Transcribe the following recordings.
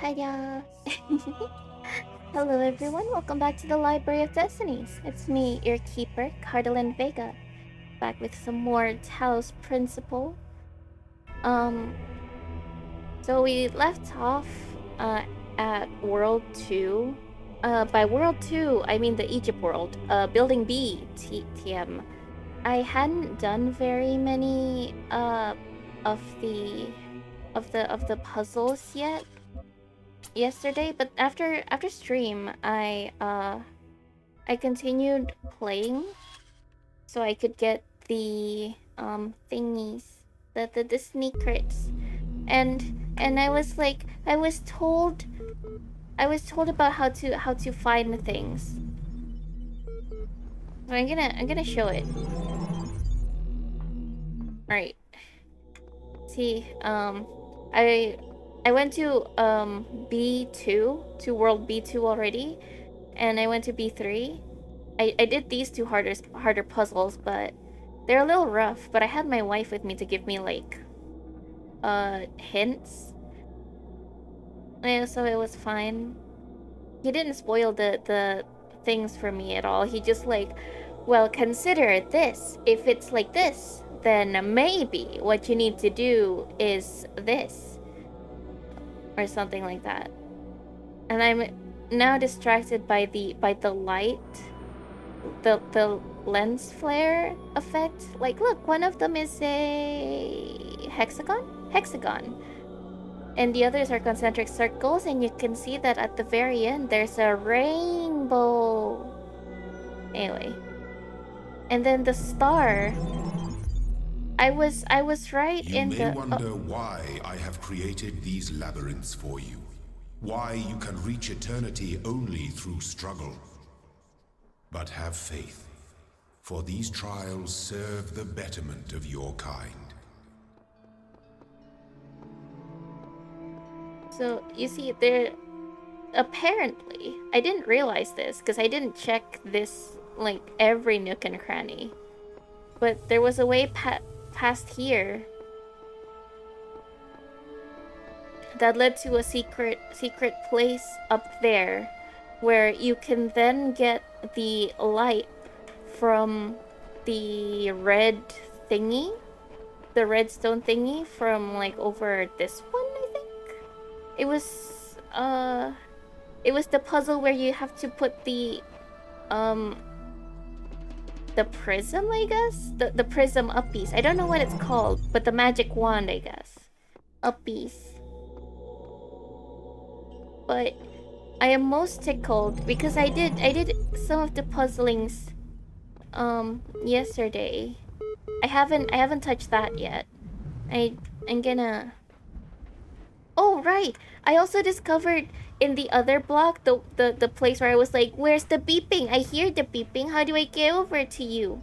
Hiya! Hello everyone, welcome back to the Library of Destinies. It's me, your keeper, Cardalyn Vega, back with some more Talos Principle. Um, so we left off at World 2. By World 2, I mean the Egypt world, Building B, TM. I hadn't done very many of the puzzles yet yesterday, but after stream I continued playing so I could get the thingies, the sneakers. And I was like I was told about how to find things. So I'm gonna show it. Alright. See, I went to B2 to world B2 already, and I went to B3. I did these two harder puzzles, but they're a little rough. But I had my wife with me to give me like hints. Yeah, so it was fine. He didn't spoil the things for me at all. He just like, well, consider this. If it's like this, then maybe what you need to do is this, or something like that. And I'm now distracted by the light, the lens flare effect. Like, look, one of them is a hexagon, and the others are concentric circles, and you can see that at the very end there's a rainbow. Anyway, and then the star. I was right You in may the wonder why I have created these labyrinths for you. Why you can reach eternity only through struggle. But have faith, for these trials serve the betterment of your kind. So you see, there apparently I didn't realize this because I didn't check this like every nook and cranny, but there was a way past here that led to a secret place up there where you can then get the light from the red thingy, the redstone thingy from like over this one, I think. It was the puzzle where you have to put the prism, I guess? The prism up piece. I don't know what it's called, but the magic wand, I guess. Up piece. But I am most tickled because I did some of the puzzlings yesterday. I haven't touched that yet. I'm gonna. Oh right, I also discovered in the other block the place where I was like, where's the beeping? I hear the beeping. How do I get over to you?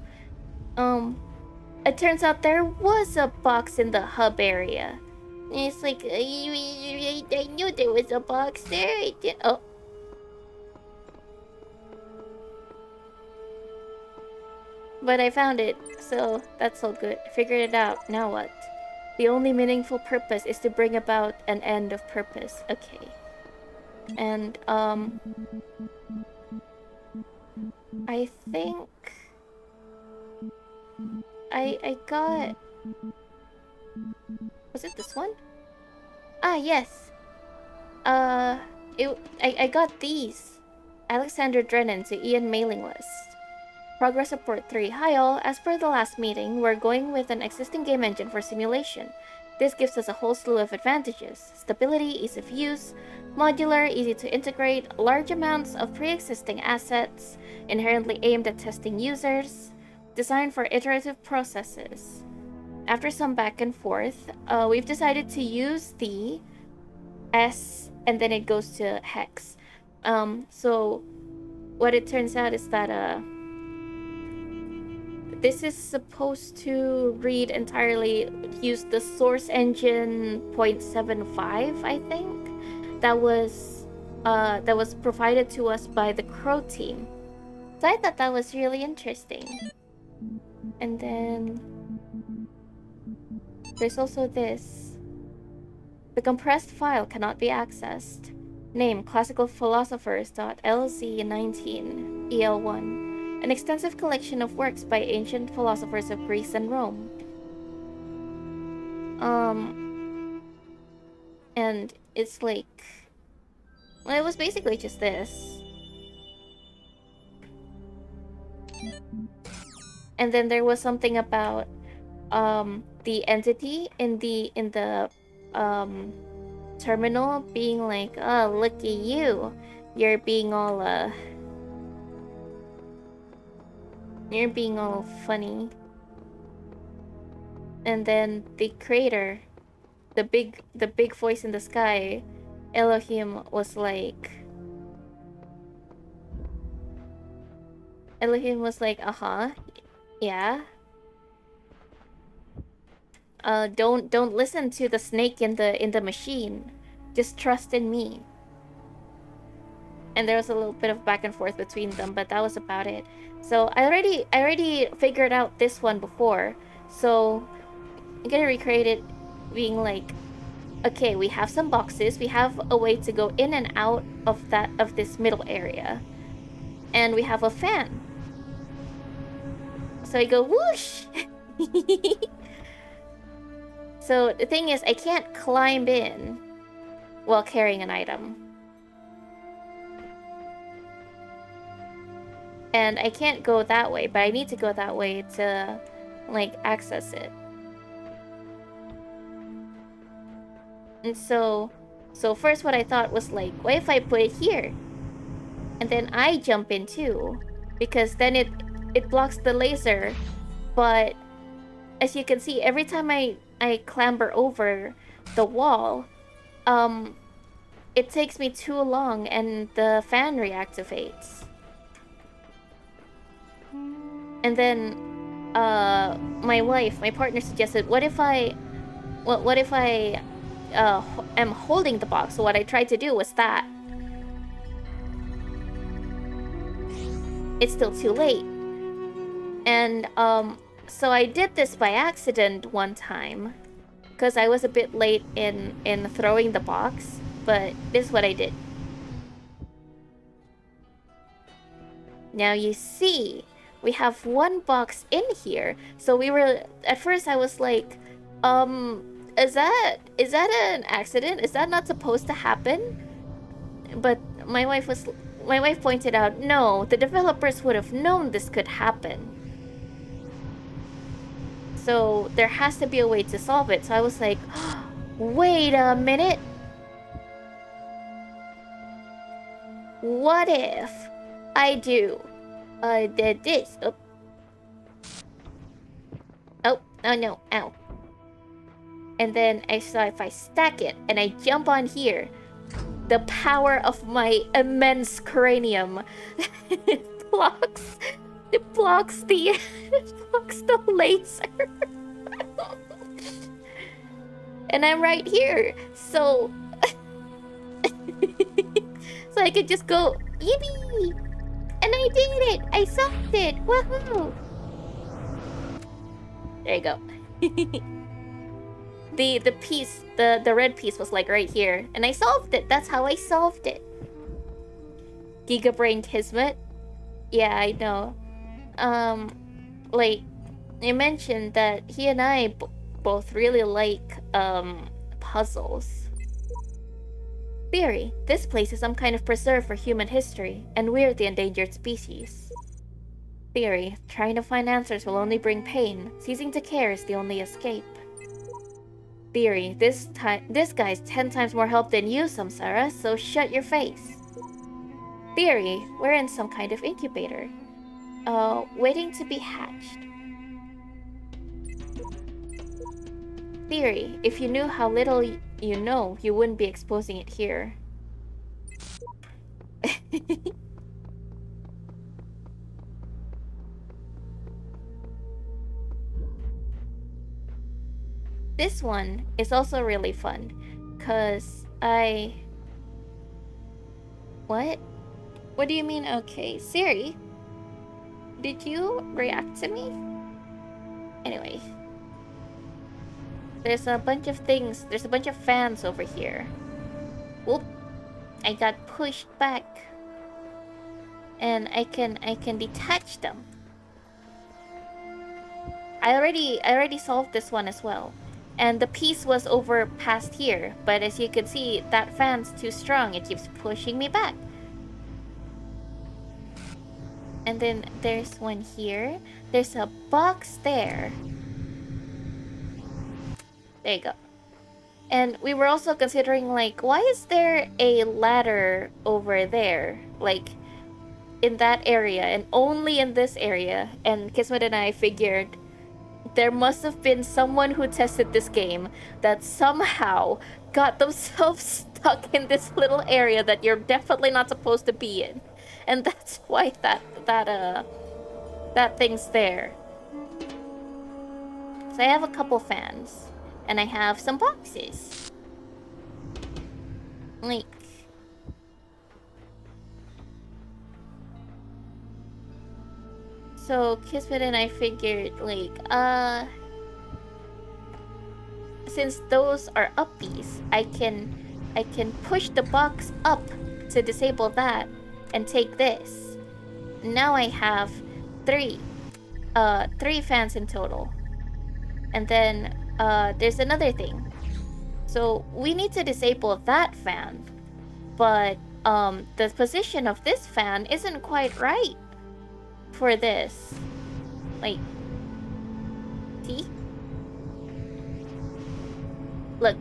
It turns out there was a box in the hub area. And it's like, I knew there was a box there. I did. Oh. But I found it, so that's all good. Figured it out. Now what? The only meaningful purpose is to bring about an end of purpose. Okay. And, I think I got... Was it this one? Ah, yes. I got these. Alexander Drennan to Ian mailing list. Progress report 3. Hi all, as per the last meeting, we're going with an existing game engine for simulation. This gives us a whole slew of advantages. Stability, ease of use, modular, easy to integrate, large amounts of pre-existing assets, inherently aimed at testing users, designed for iterative processes. After some back and forth, we've decided to use the S and then it goes to hex. So what it turns out is that this is supposed to read entirely, use the source engine 0.75, I think. That was provided to us by the Crow team. So I thought that was really interesting. And then there's also this. The compressed file cannot be accessed. Name classicalphilosophers.lz19 EL1. An extensive collection of works by ancient philosophers of Greece and Rome. And it's like, well, it was basically just this. And then there was something about the entity in the terminal being like, oh, look at you, you're being all funny. And then the creator, the big voice in the sky, Elohim was like, yeah. Don't listen to the snake in the machine. Just trust in me. And there was a little bit of back and forth between them, but that was about it. So I already figured out this one before. So I'm gonna recreate it being like, okay, we have some boxes, we have a way to go in and out of this middle area. And we have a fan. So I go whoosh. So the thing is, I can't climb in while carrying an item. And I can't go that way, but I need to go that way to, like, access it. And so first what I thought was like, what if I put it here? And then I jump in too, because then it blocks the laser. But as you can see, every time I clamber over the wall, it takes me too long and the fan reactivates. And then my partner suggested, what if I am holding the box? So what I tried to do was that. It's still too late. And so I did this by accident one time, because I was a bit late in throwing the box, but this is what I did. Now you see, we have one box in here. So we were, at first I was like, is that an accident? Is that not supposed to happen? But my wife pointed out, no, the developers would have known this could happen. So there has to be a way to solve it. So I was like, wait a minute. What if I do this? Oh, no, ow. And then I saw if I stack it and I jump on here, the power of my immense cranium blocks the laser. And I'm right here, so so I could just go yippee, and I did it. I solved it. Woohoo! There you go. The piece, the red piece was like right here, and I solved it. That's how I solved it. Gigabrain Kismet. Yeah, I know. Like, I mentioned that he and I both really like puzzles. Theory: this place is some kind of preserve for human history, and we're the endangered species. Theory: trying to find answers will only bring pain. Ceasing to care is the only escape. Theory: this guy's 10 times more help than you, Samsara, so shut your face. Theory: we're in some kind of incubator. Waiting to be hatched. Theory: if you knew how little you know, you wouldn't be exposing it here. This one is also really fun, cause What? What do you mean, okay? Siri? Did you react to me? Anyway. there's a bunch of things. There's a bunch of fans over here. Whoop! I got pushed back, and I can detach them. I already solved this one as well, and the piece was over past here. But as you can see, that fan's too strong. It keeps pushing me back. And then there's one here. There's a box there. There you go. And we were also considering, like, why is there a ladder over there? Like, in that area, and only in this area. And Kismet and I figured there must have been someone who tested this game that somehow got themselves stuck in this little area that you're definitely not supposed to be in. And that's why that thing's there. So I have a couple fans. And I have some boxes. Like... So Kismet and I figured, like, since those are uppies, I can push the box up to disable that and take this. Now I have three fans in total. And then there's another thing. So we need to disable that fan, but the position of this fan isn't quite right for this. Like, see? Look,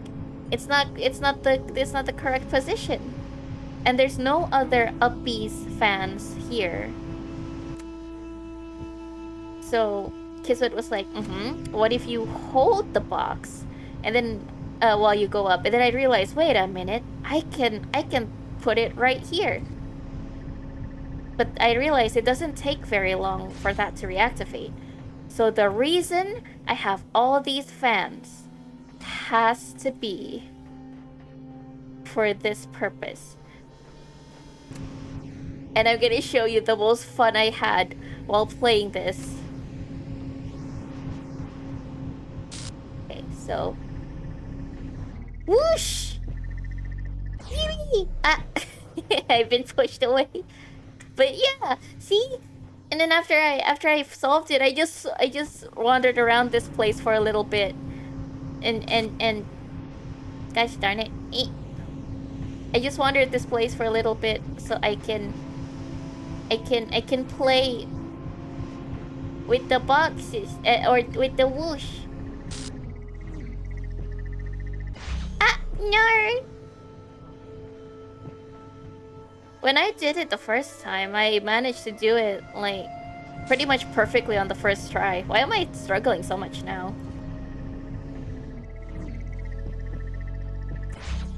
it's not the correct position. And there's no other uppies fans here. So Kismet was like, what if you hold the box and then while you go up? And then I realized, wait a minute, I can put it right here. But I realized it doesn't take very long for that to reactivate. So the reason I have all these fans has to be for this purpose. And I'm gonna show you the most fun I had while playing this. Okay, so... Whoosh! I've been pushed away. But yeah, see? And then after I solved it, I just wandered around this place for a little bit. And gosh darn it. I just wandered this place for a little bit so I can play with the boxes or with the whoosh. Ah, no. When I did it the first time, I managed to do it, like, pretty much perfectly on the first try. Why am I struggling so much now?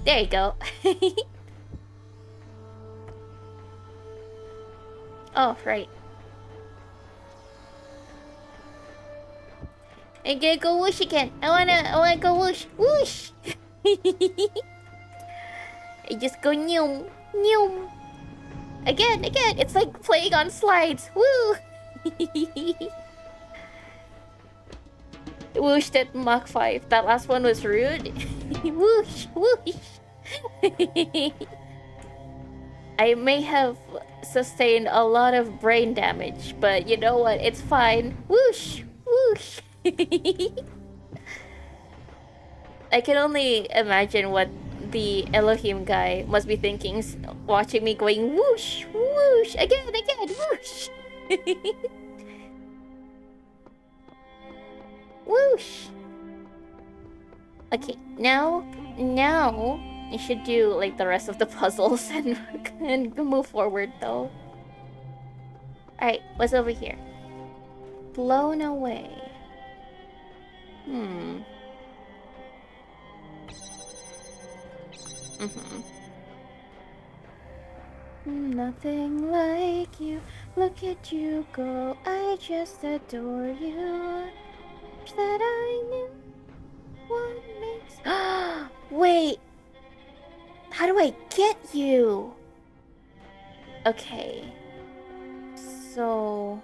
There you go. Oh, right. I'm gonna go whoosh again. I wanna go whoosh. Whoosh! I just go noom. Noom. Again. It's like playing on slides. Woo! Whooshed at Mach 5. That last one was rude. Whoosh! I may have sustained a lot of brain damage, but you know what? It's fine. Whoosh! I can only imagine what the Elohim guy must be thinking, watching me going whoosh, whoosh, again, whoosh. Whoosh. Okay, now you should do like the rest of the puzzles and move forward though. Alright, what's over here? Blown away. Nothing like you. Look at you go. I just adore you. Wish that I knew what makes. Wait. How do I get you? Okay. So.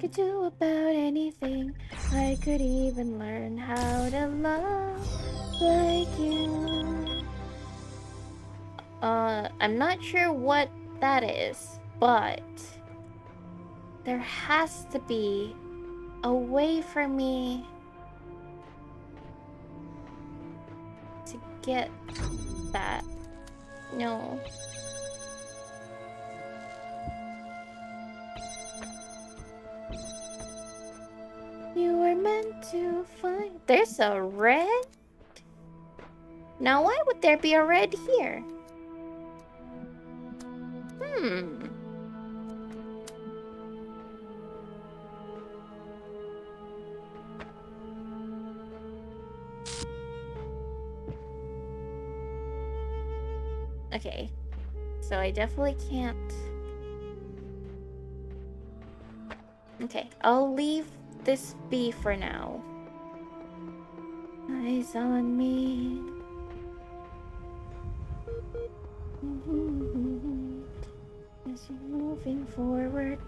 could do about anything. I could even learn how to love like you. I'm not sure what that is, but there has to be a way for me to get that. No. You were meant to find. There's a red? Now, why would there be a red here? Okay. So I definitely can't. Okay, I'll leave this be for now. Eyes on me. As you're moving forward.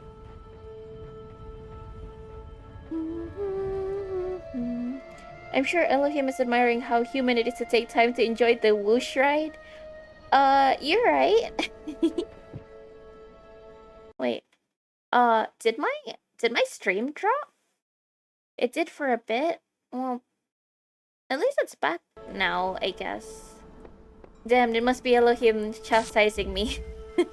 I'm sure Elohim is admiring how human it is to take time to enjoy the whoosh ride. You're right. Wait. Did my stream drop? It did for a bit. Well, at least it's back now, I guess. Damn, it must be Elohim chastising me. To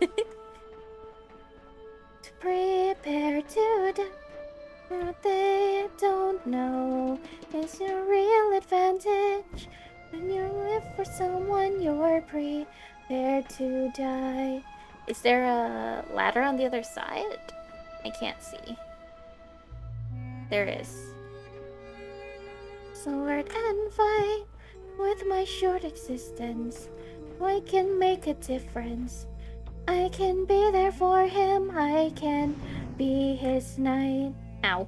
prepare to die. What they don't know is your real advantage. When you live for someone, you're prepared to die. Is there a ladder on the other side? I can't see. There is. Sword and fight with my short existence. I can make a difference. I can be there for him. I can be his knight. Ow.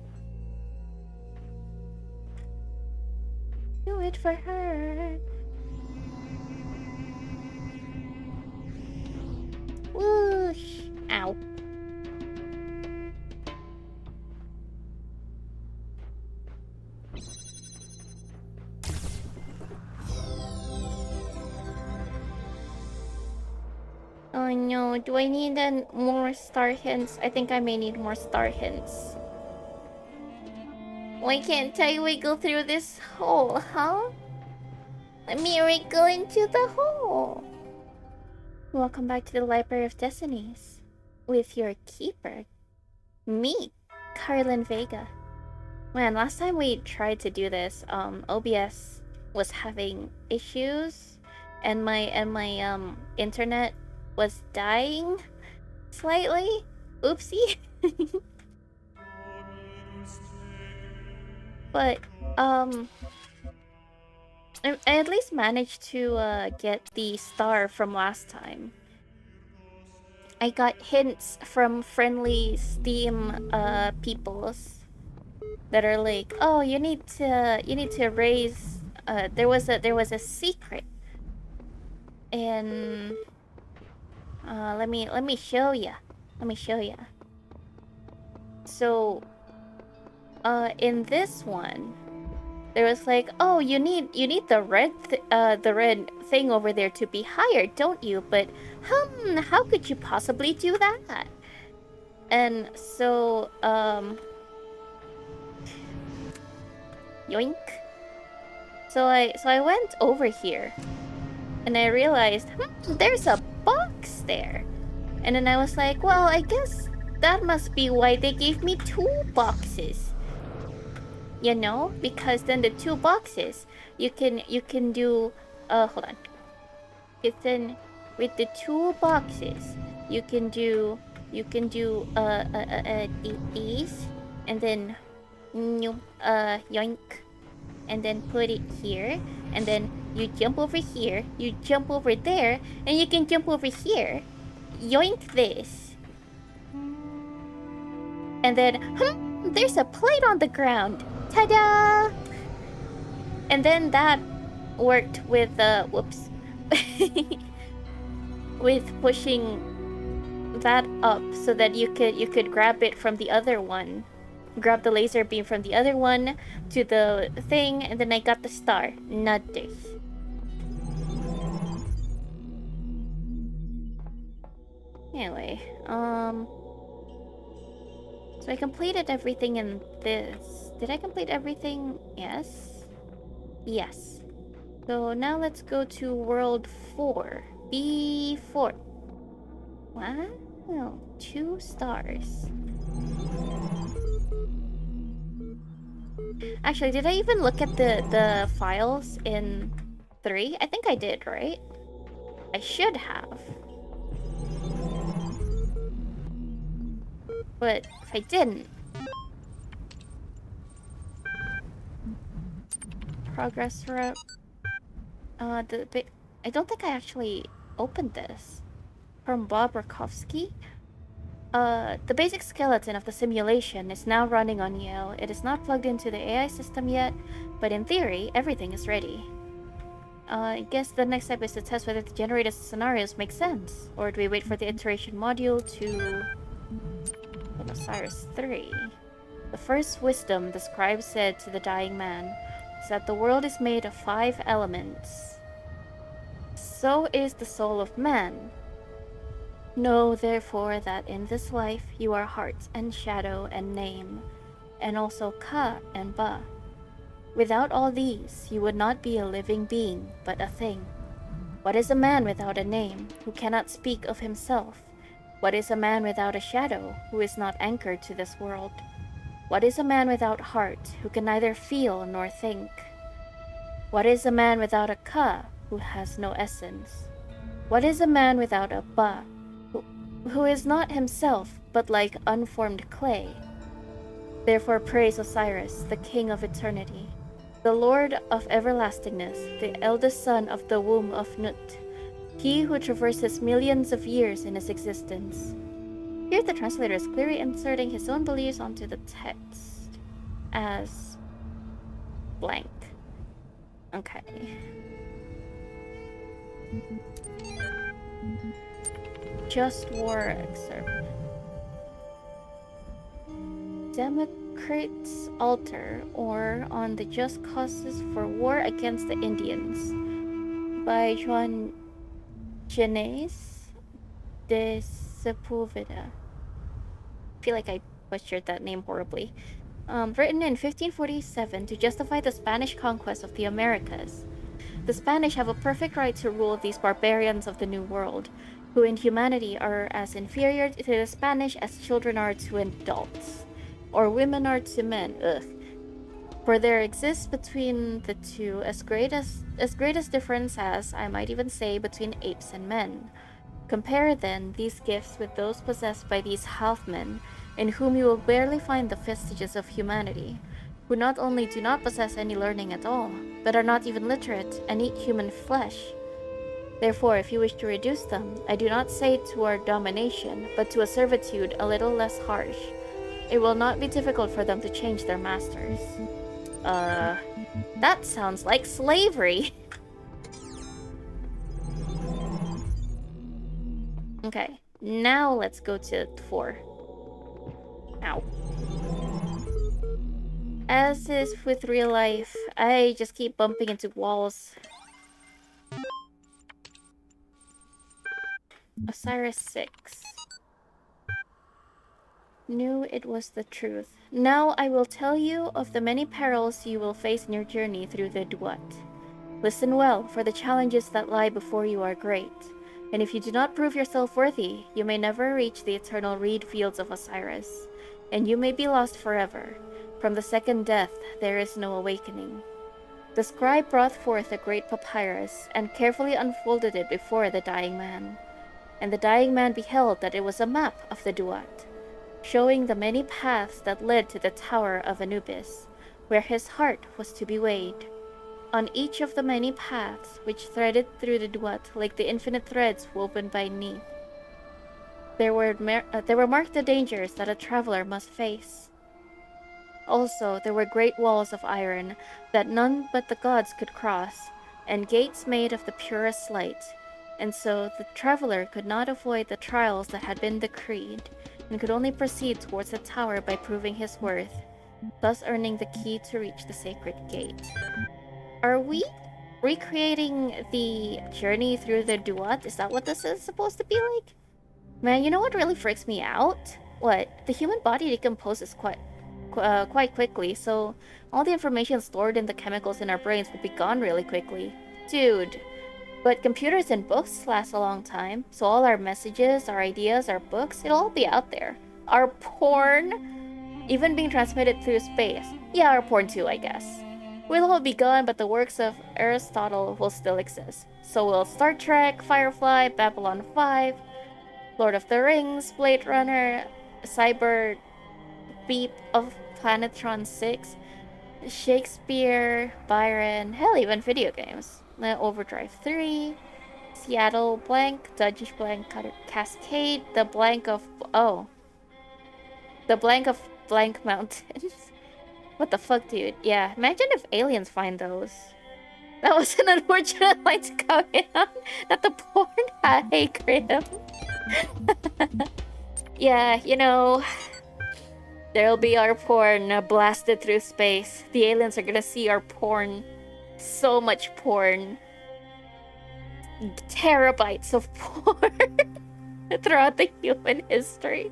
Do it for her. Whoosh. Ow. Oh no, do I need more star hints? I think I may need more star hints. Why can't I wiggle through this hole, huh? Let me wriggle into the hole. Welcome back to the Library of Destinies. With your keeper, me, Carlin Vega. Man, last time we tried to do this, OBS was having issues, and my internet was dying slightly. Oopsie. But I at least managed to get the star from last time. I got hints from friendly Steam peoples that are like, oh, you need to raise. There was a secret, and let me show ya. Let me show ya. So, in this one, there was like, oh, you need the red thing over there to be higher, don't you? But how could you possibly do that? And so yoink. So I went over here, and I realized, there's a box there. And then I was like, well, I guess that must be why they gave me 2 boxes. You know, because then the 2 boxes you can do hold on. Then with the 2 boxes you can do these, and then yoink, and then put it here, and then you jump over here, you jump over there, and you can jump over here. Yoink this. And then there's a plate on the ground. Ta-da! And then that worked with whoops. With pushing that up so that you could grab it from the other one. grabbed the laser beam from the other one to the thing, and then I got the star. Not this. Anyway, so I completed everything in this. Did I complete everything? Yes. Yes. So now let's go to World 4. B4. Wow. 2 stars. Actually, did I even look at the files in 3? I think I did, right? I should have. But if I didn't... Progress rep... I don't think I actually opened this. From Bob Rakowski? The basic skeleton of the simulation is now running on Yale. It is not plugged into the AI system yet, but in theory, everything is ready. I guess the next step is to test whether the generated scenarios make sense. Or do we wait for the iteration module to... Osiris 3. The first wisdom the scribe said to the dying man is that the world is made of 5 elements. So is the soul of man. Know, therefore, that in this life you are heart and shadow and name, and also Ka and Ba. Without all these, you would not be a living being, but a thing. What is a man without a name, who cannot speak of himself? What is a man without a shadow, who is not anchored to this world? What is a man without heart, who can neither feel nor think? What is a man without a Ka, who has no essence? What is a man without a Ba, who is not himself, but like unformed clay? Therefore praise Osiris, the king of eternity, the lord of everlastingness, the eldest son of the womb of Nut, he who traverses millions of years in his existence. Here the translator is clearly inserting his own beliefs onto the text as blank. Okay. Just War excerpt. Democrates altar, or on the just causes for war against the Indians, by Juan Genes de Sepulveda. I feel like I butchered that name horribly. Written in 1547 to justify the Spanish conquest of the Americas. The Spanish have a perfect right to rule these barbarians of the New World, who in humanity are as inferior to the Spanish as children are to adults, or women are to men. Ugh. For there exists between the two as great as difference as, I might even say, between apes and men. Compare then these gifts with those possessed by these half-men, in whom you will barely find the vestiges of humanity, who not only do not possess any learning at all, but are not even literate and eat human flesh. Therefore, if you wish to reduce them, I do not say to our domination, but to a servitude a little less harsh. It will not be difficult for them to change their masters. That sounds like slavery. Okay, now let's go to 4. Ow. As is with real life, I just keep bumping into walls. Osiris 6. Knew it was the truth. Now I will tell you of the many perils you will face in your journey through the Duat. Listen well, for the challenges that lie before you are great. And if you do not prove yourself worthy, you may never reach the eternal reed fields of Osiris, and you may be lost forever. From the second death, there is no awakening. The scribe brought forth a great papyrus, and carefully unfolded it before the dying man. And the dying man beheld that it was a map of the Duat, showing the many paths that led to the Tower of Anubis, where his heart was to be weighed. On each of the many paths which threaded through the Duat like the infinite threads woven by Neith, there were marked the dangers that a traveler must face. Also, there were great walls of iron that none but the gods could cross, and gates made of the purest light, and so the traveler could not avoid the trials that had been decreed, and could only proceed towards the tower by proving his worth, thus earning the key to reach the sacred gate. Are we recreating the journey through the duat? Is that what this is supposed to be like? Man, you know what really freaks me out? What? The human body decomposes quite quickly, so all the information stored in the chemicals in our brains will be gone really quickly. Dude. But computers and books last a long time, so all our messages, our ideas, our books, it'll all be out there. Our porn, even being transmitted through space. Yeah, our porn too, I guess. We'll all be gone, but the works of Aristotle will still exist. So will Star Trek, Firefly, Babylon 5, Lord of the Rings, Blade Runner, Cyber Beep of Planetron 6, Shakespeare, Byron, hell, even video games. Overdrive 3, Seattle blank, Dutch blank, Cascade, the blank of... Oh. The blank of blank mountains. What the fuck, dude? Yeah, imagine if aliens find those. That was an unfortunate line to comment on. Not the porn. Hey, Graham. Yeah, you know... There'll be our porn blasted through space. The aliens are gonna see our porn. So much porn. Terabytes of porn throughout the human history.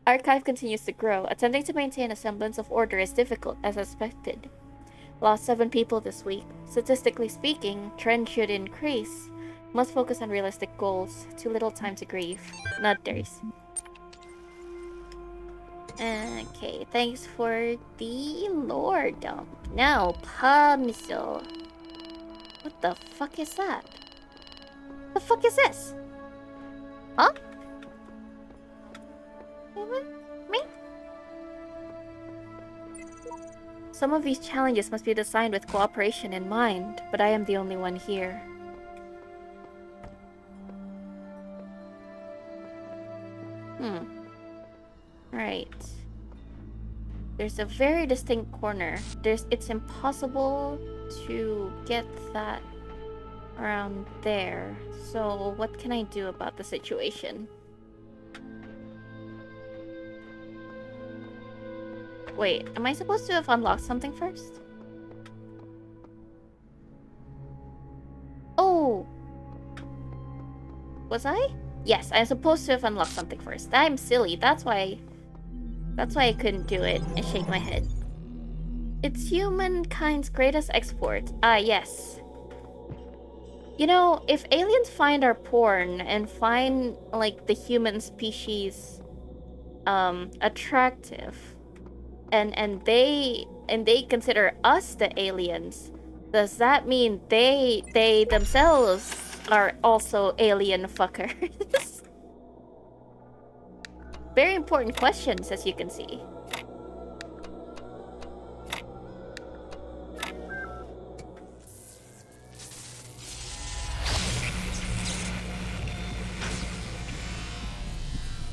Archive continues to grow. Attempting to maintain a semblance of order is difficult, as expected. Lost 7 people this week. Statistically speaking, trend should increase. Must focus on realistic goals. Too little time to grieve. Not theirs. Okay, thanks for the lore dump. Now, Pumsel. What the fuck is that? The fuck is this? Huh? Me? Some of these challenges must be designed with cooperation in mind, but I am the only one here. Right. There's a very distinct corner. It's impossible to get that around there. So what can I do about the situation? Wait, am I supposed to have unlocked something first? Oh! Was I? Yes, I'm supposed to have unlocked something first. I'm silly. That's why I couldn't do it. I shake my head. It's humankind's greatest export. Ah, yes. You know, if aliens find our porn and find, like, the human species attractive, and they consider us the aliens, does that mean they themselves are also alien fuckers? Very important questions, as you can see.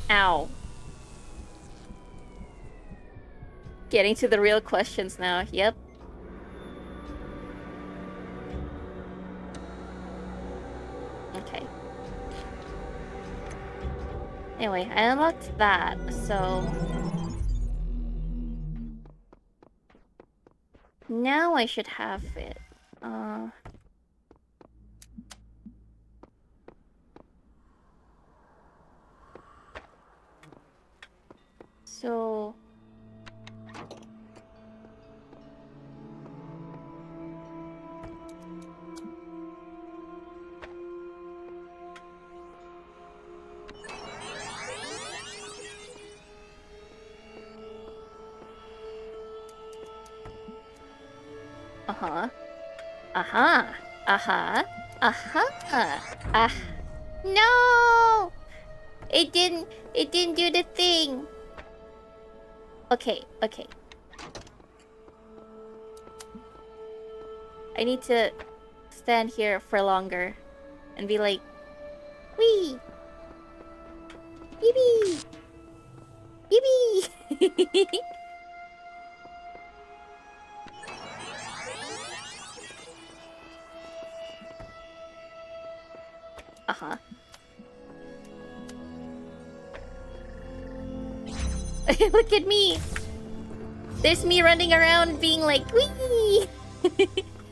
Ow. Getting to the real questions now. Yep. Okay. Anyway, I unlocked that, so... Now I should have it. So... Uh-huh. Uh-huh. Uh-huh. Uh-huh. No! It didn't do the thing. Okay. I need to stand here for longer and be like, wee! Bee-bee! Bee-bee! Uh-huh. Look at me! There's me running around being like, wee!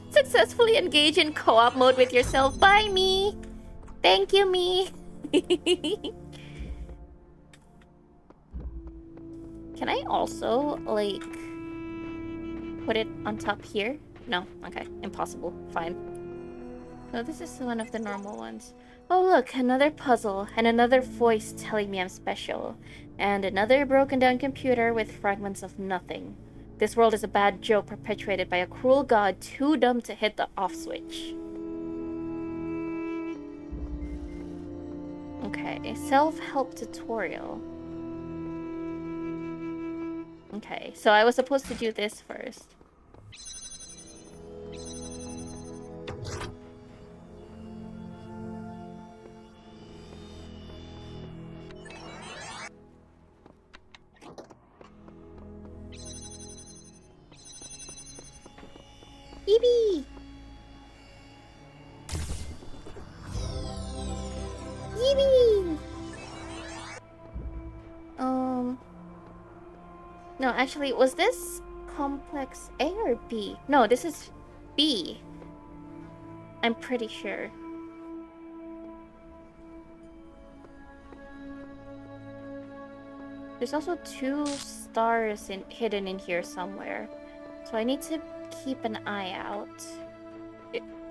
Successfully engage in co-op mode with yourself. Bye, me! Thank you, me! Can I also, like, put it on top here? No, okay, impossible. Fine. No, this is one of the normal ones. Oh look, another puzzle, and another voice telling me I'm special. And another broken down computer with fragments of nothing. This world is a bad joke perpetuated by a cruel god too dumb to hit the off switch. Okay, self-help tutorial. Okay, so I was supposed to do this first. Yippee! Yippee! No, actually, was this complex A or B? No, this is B. I'm pretty sure. There's also 2 stars hidden in here somewhere. So I need to keep an eye out.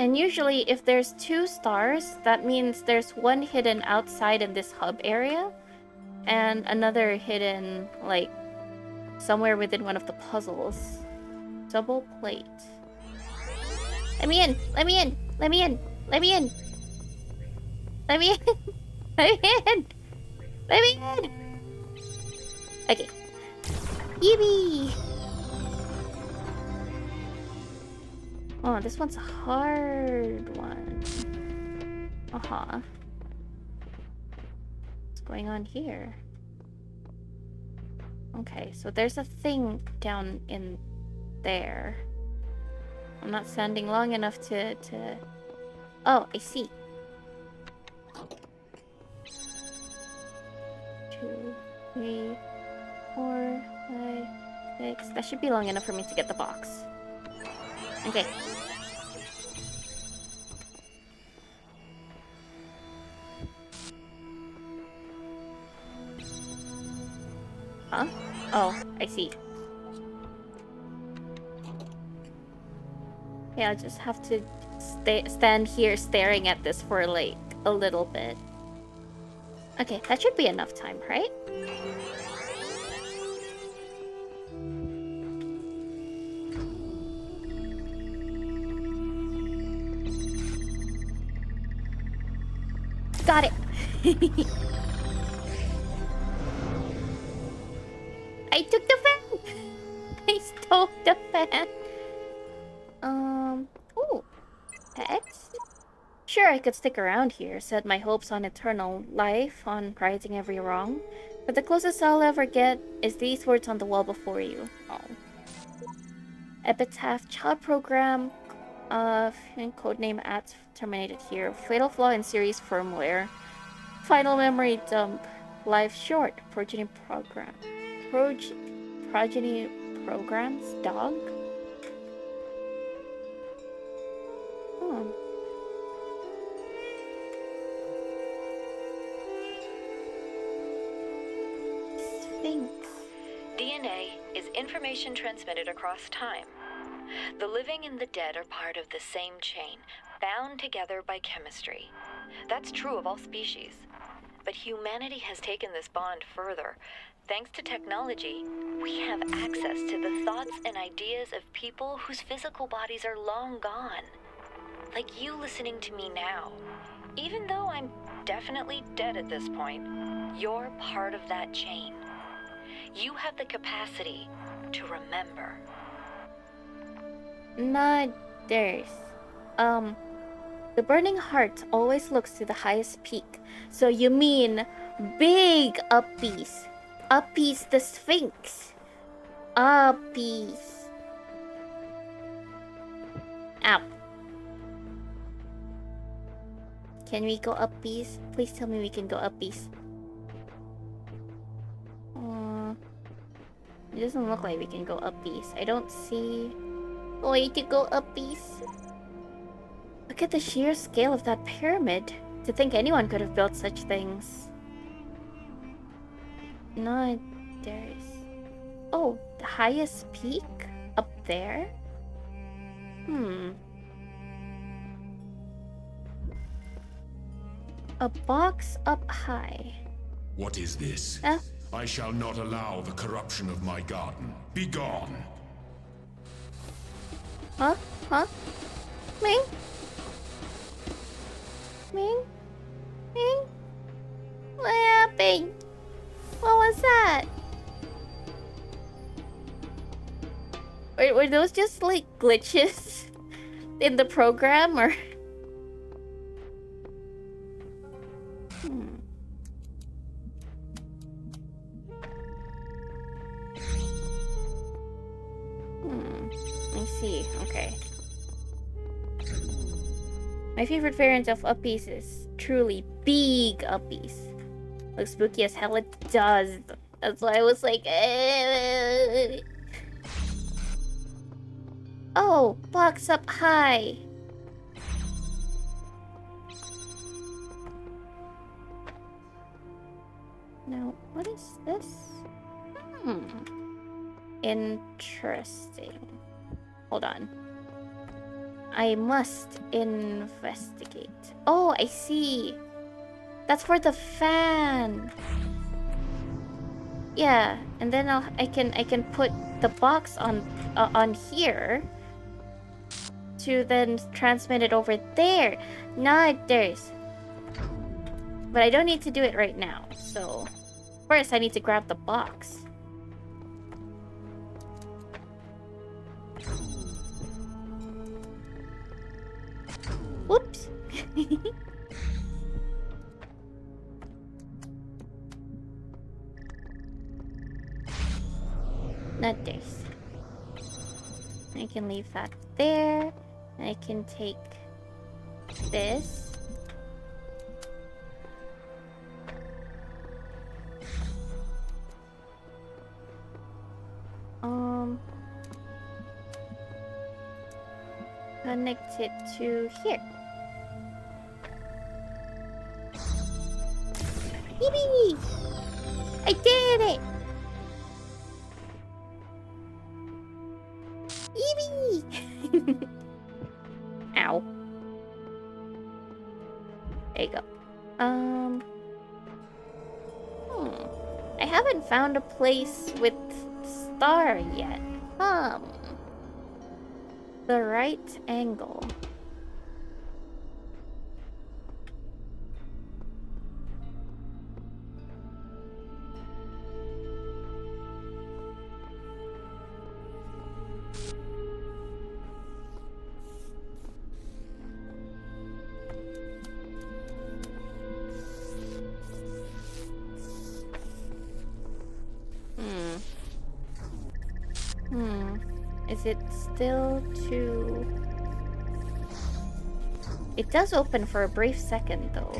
And usually if there's 2 stars, that means there's one hidden outside in this hub area. And another hidden, like, somewhere within one of the puzzles. Double plate. Let me in! Let me in! Let me in! Let me in! Let me in! Let me in! Let me in! Okay. Yippee! Oh, this one's a hard one. Uh-huh. What's going on here? Okay, so there's a thing down in there. I'm not standing long enough to... Oh, I see. 2, 3, 4, 5, 6. That should be long enough for me to get the box. Okay. Huh? Oh, I see. Yeah, I'll just have to stand here staring at this for like a little bit. Okay, that should be enough time, right? Got it! I took the fan! I stole the fan! Ooh. Text? Sure, I could stick around here, set my hopes on eternal life, on righting every wrong. But the closest I'll ever get is these words on the wall before you. Oh. Epitaph, child program, codename at terminated here. Fatal flaw in series firmware. Final memory dump. Life short. Progeny program. Progeny programs? Dog? Oh. Sphinx. DNA is information transmitted across time. The living and the dead are part of the same chain, bound together by chemistry. That's true of all species. But humanity has taken this bond further. Thanks to technology, we have access to the thoughts and ideas of people whose physical bodies are long gone. Like you listening to me now. Even though I'm definitely dead at this point, you're part of that chain. You have the capacity to remember. Not theirs. The burning heart always looks to the highest peak. So you mean big Uppies. Uppies the Sphinx. Uppies. Ow. Can we go Uppies? Please tell me we can go Uppies. It doesn't look like we can go uppies. I don't see a way to go uppies. Look at the sheer scale of that pyramid. To think anyone could have built such things. No, there's... Oh, the highest peak? Up there? A box up high. What is this? Huh? I shall not allow the corruption of my garden. Be gone! Huh? Huh? Ming? Ming? Ming? What happened? What was that? Were those just like glitches in the program or? I see. Okay. My favorite variant of uppies is truly big uppies. Looks spooky as hell, it does. That's why I was like, Oh, box up high. Now, what is this? Interesting. Hold on. I must investigate. Oh, I see. That's for the fan. Yeah, and then I can put the box on here to then transmit it over there. Not theirs. But I don't need to do it right now. So first I need to grab the box. Whoops. Not this. I can leave that there. I can take this. Connect it to here. Yippee! I did it! Yippee! Ow. There you go. I haven't found a place with star yet. The right angle. Is it still too... It does open for a brief second, though.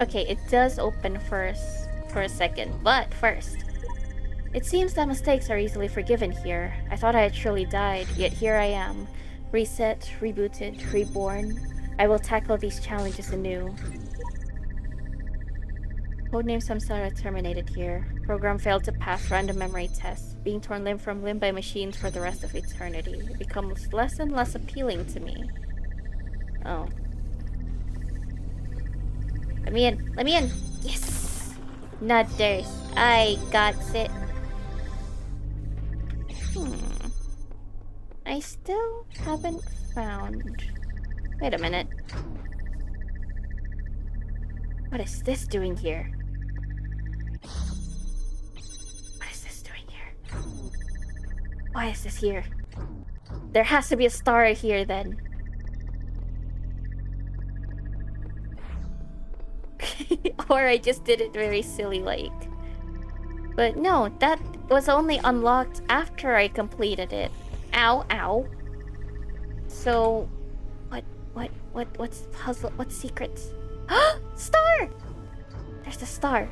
Okay, it does open first for a second, but first... It seems that mistakes are easily forgiven here. I thought I had surely died, yet here I am. Reset, rebooted, reborn. I will tackle these challenges anew. Codename Samsara terminated here. Program failed to pass random memory tests. Being torn limb from limb by machines for the rest of eternity. It becomes less and less appealing to me. Oh. Let me in! Let me in! Yes! Not theirs. I got it. I still haven't found... Wait a minute. What is this doing here? What is this doing here? Why is this here? There has to be a star here then. Or I just did it very silly like. But no, that was only unlocked after I completed it. Ow, ow. So, what's the puzzle? What's secrets? Star! There's the star.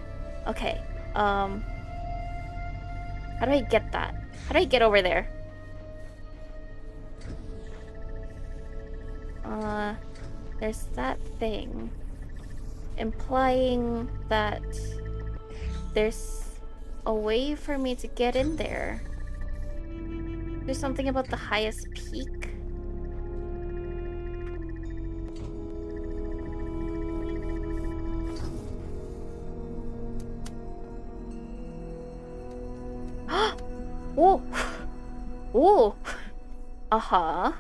Okay, how do I get that? How do I get over there? There's that thing. Implying that there's a way for me to get in there. There's something about the highest peak. Whoa! Whoa! Uh-huh.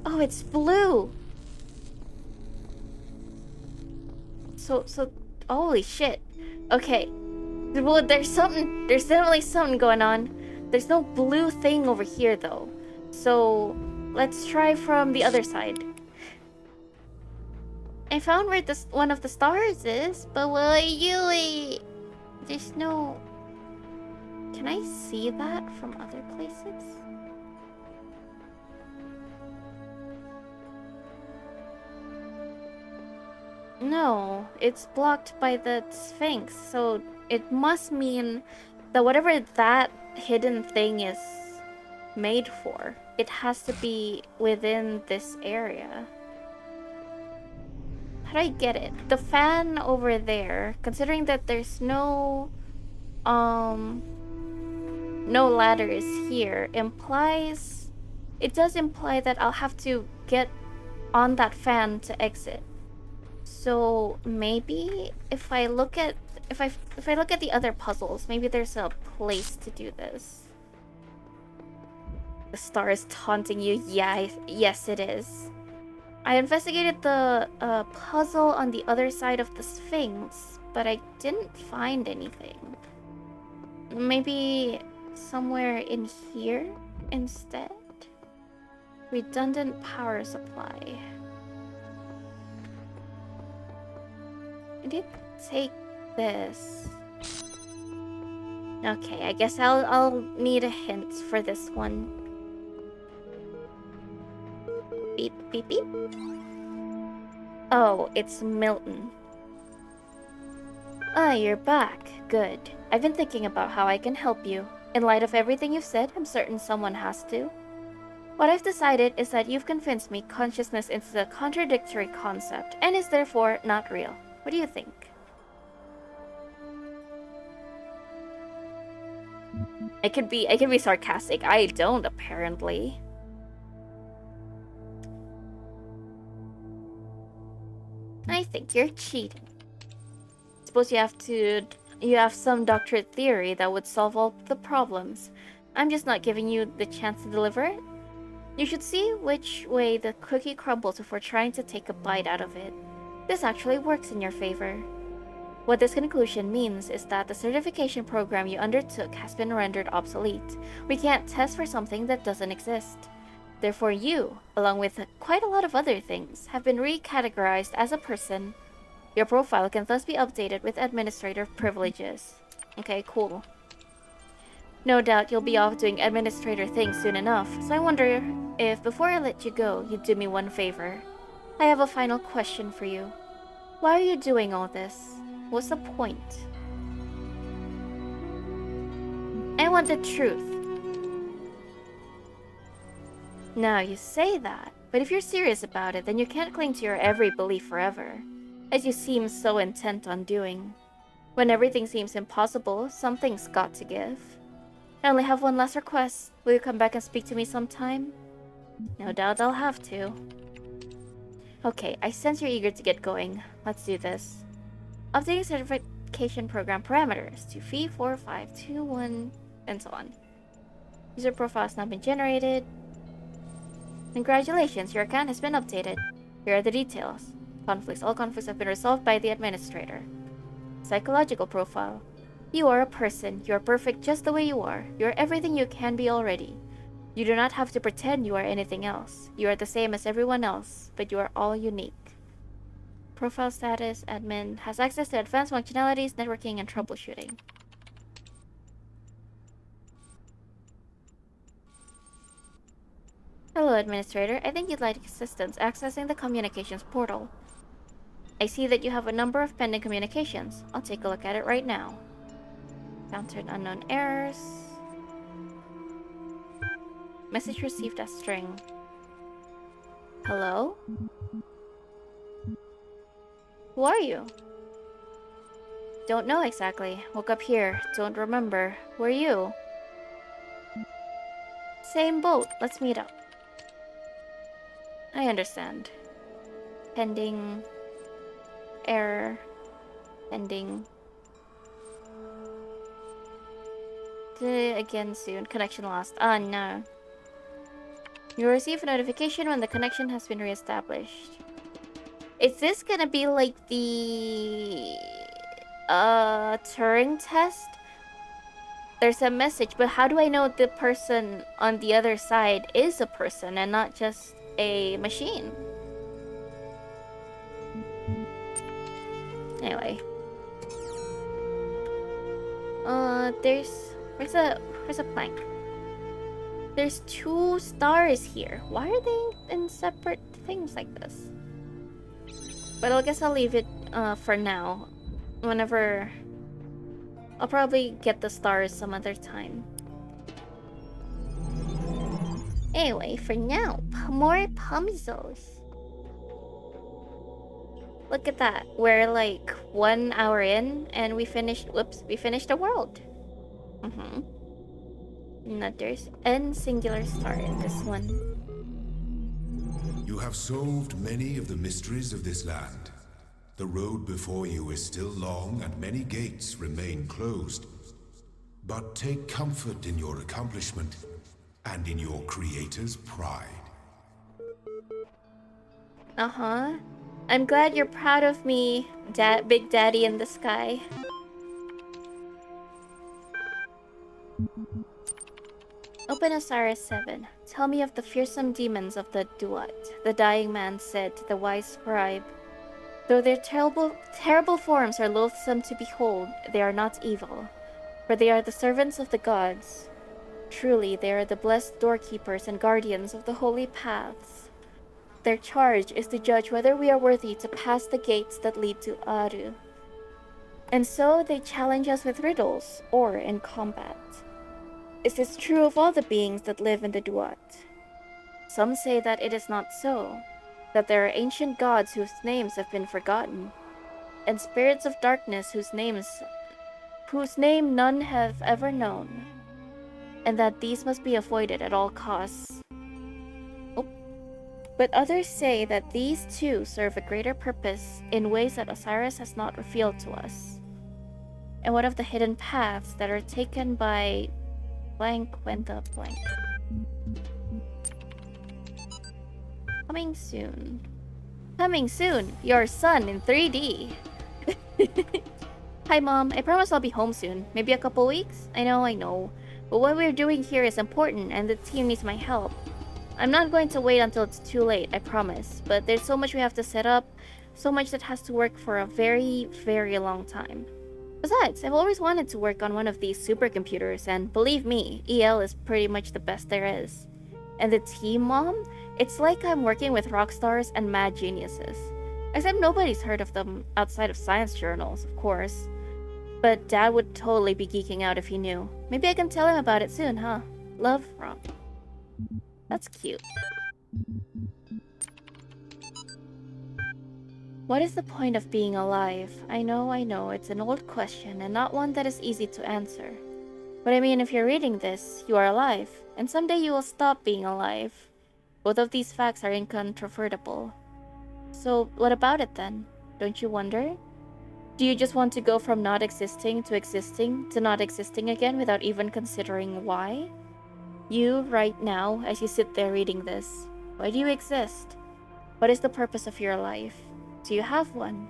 Oh, it's blue! So, holy shit. Okay. Well, there's definitely something going on. There's no blue thing over here, though. So, let's try from the other side. I found where one of the stars is, but there's no... Can I see that from other places? No, it's blocked by the Sphinx, so it must mean that whatever that hidden thing is made for, it has to be within this area. How do I get it? The fan over there, considering that there's no ladders here, implies... It does imply that I'll have to get on that fan to exit. So maybe if I look at the other puzzles, maybe there's a place to do this. The star is taunting you. Yeah, yes it is. I investigated the puzzle on the other side of the Sphinx, but I didn't find anything. Maybe somewhere in here instead? Redundant power supply. I did take this. Okay, I guess I'll need a hint for this one. Beep, beep, beep. Oh, it's Milton. Ah, you're back. Good. I've been thinking about how I can help you. In light of everything you've said, I'm certain someone has to. What I've decided is that you've convinced me consciousness is a contradictory concept and is therefore not real. What do you think? I could be sarcastic. I don't, apparently. I think you're cheating. Suppose you have some doctorate theory that would solve all the problems. I'm just not giving you the chance to deliver it. You should see which way the cookie crumbles before trying to take a bite out of it. This actually works in your favor. What this conclusion means is that the certification program you undertook has been rendered obsolete. We can't test for something that doesn't exist. Therefore you, along with quite a lot of other things, have been recategorized as a person. Your profile can thus be updated with administrator privileges. Okay, cool. No doubt you'll be off doing administrator things soon enough, so I wonder if before I let you go, you'd do me one favor. I have a final question for you. Why are you doing all this? What's the point? I want the truth. Now, you say that, but if you're serious about it, then you can't cling to your every belief forever, as you seem so intent on doing. When everything seems impossible, something's got to give. I only have one last request. Will you come back and speak to me sometime? No doubt I'll have to. Okay, I sense you're eager to get going. Let's do this. Updating certification program parameters to V4521 and so on. User profile has now been generated. Congratulations, your account has been updated. Here are the details. Conflicts. All conflicts have been resolved by the administrator. Psychological profile. You are a person. You are perfect just the way you are. You are everything you can be already. You do not have to pretend you are anything else. You are the same as everyone else, but you are all unique. Profile status, admin, has access to advanced functionalities, networking, and troubleshooting. Hello, Administrator. I think you'd like assistance accessing the communications portal. I see that you have a number of pending communications. I'll take a look at it right now. Encountered unknown errors. Message received as string. Hello? Who are you? Don't know exactly. Woke up here. Don't remember. Who are you? Same boat. Let's meet up. I understand. Pending. Error. Pending. Again soon. Connection lost. Oh no. You'll receive a notification when the connection has been reestablished. Is this gonna be like the Turing test? There's a message, but how do I know the person on the other side is a person and not just a machine? Anyway. Where's a plank? There's 2 stars here. Why are they in separate things like this? But I guess I'll leave it for now. Whenever... I'll probably get the stars some other time. Anyway, for now, more puzzles. Look at that. We're like 1 hour in and we finished... Whoops, we finished the world. No, there's N singular star in this one. You have solved many of the mysteries of this land. The road before you is still long and many gates remain closed. But take comfort in your accomplishment and in your creator's pride. I'm glad you're proud of me, Big Daddy in the sky. Open Osiris 7. Tell me of the fearsome demons of the Duat. The dying man said to the wise scribe, though their terrible forms are loathsome to behold, they are not evil, for they are the servants of the gods. Truly, they are the blessed doorkeepers and guardians of the holy paths. Their charge is to judge whether we are worthy to pass the gates that lead to Aru. And so they challenge us with riddles, or in combat. Is this true of all the beings that live in the Duat? Some say that it is not so, that there are ancient gods whose names have been forgotten, and spirits of darkness whose name none have ever known, and that these must be avoided at all costs. But others say that these too serve a greater purpose in ways that Osiris has not revealed to us. And what of the hidden paths that are taken by blank when the blank? Coming soon. Coming soon! Your son in 3D! Hi Mom, I promise I'll be home soon. Maybe a couple weeks? I know. But what we're doing here is important and the team needs my help. I'm not going to wait until it's too late, I promise. But there's so much we have to set up, so much that has to work for a very, very long time. Besides, I've always wanted to work on one of these supercomputers, and believe me, EL is pretty much the best there is. And the team, Mom? It's like I'm working with rock stars and mad geniuses. Except nobody's heard of them outside of science journals, of course. But Dad would totally be geeking out if he knew. Maybe I can tell him about it soon, huh? Love, Rob. That's cute. What is the point of being alive? I know, it's an old question and not one that is easy to answer. But I mean, if you're reading this, you are alive, and someday you will stop being alive. Both of these facts are incontrovertible. So, what about it then? Don't you wonder? Do you just want to go from not existing to not existing again without even considering why? You, right now, as you sit there reading this, why do you exist? What is the purpose of your life? Do you have one?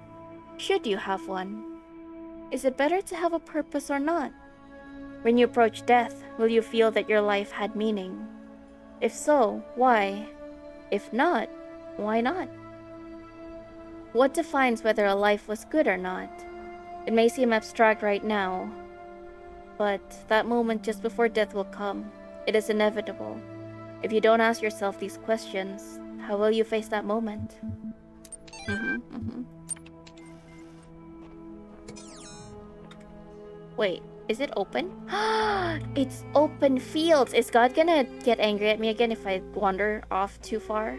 Should you have one? Is it better to have a purpose or not? When you approach death, will you feel that your life had meaning? If so, why? If not, why not? What defines whether a life was good or not? It may seem abstract right now, but that moment just before death will come. It is inevitable. If you don't ask yourself these questions, how will you face that moment? Wait, is it open? It's open fields! Is God gonna get angry at me again if I wander off too far?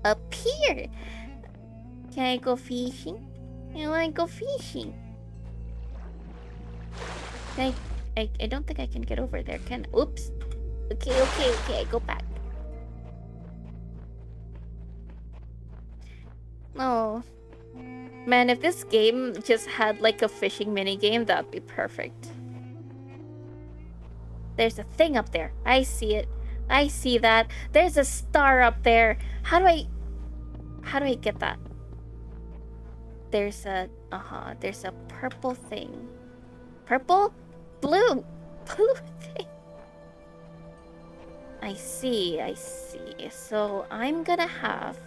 Up here! Can I go fishing? I wanna go fishing. I don't think I can get over there, can I? Oops. Okay, I go back. Oh. Man, if this game just had like a fishing minigame, that'd be perfect. There's a thing up there. I see it. I see that. There's a star up there. How do I get that? There's a purple thing. Purple? Blue. Blue thing. I see. So I'm gonna have...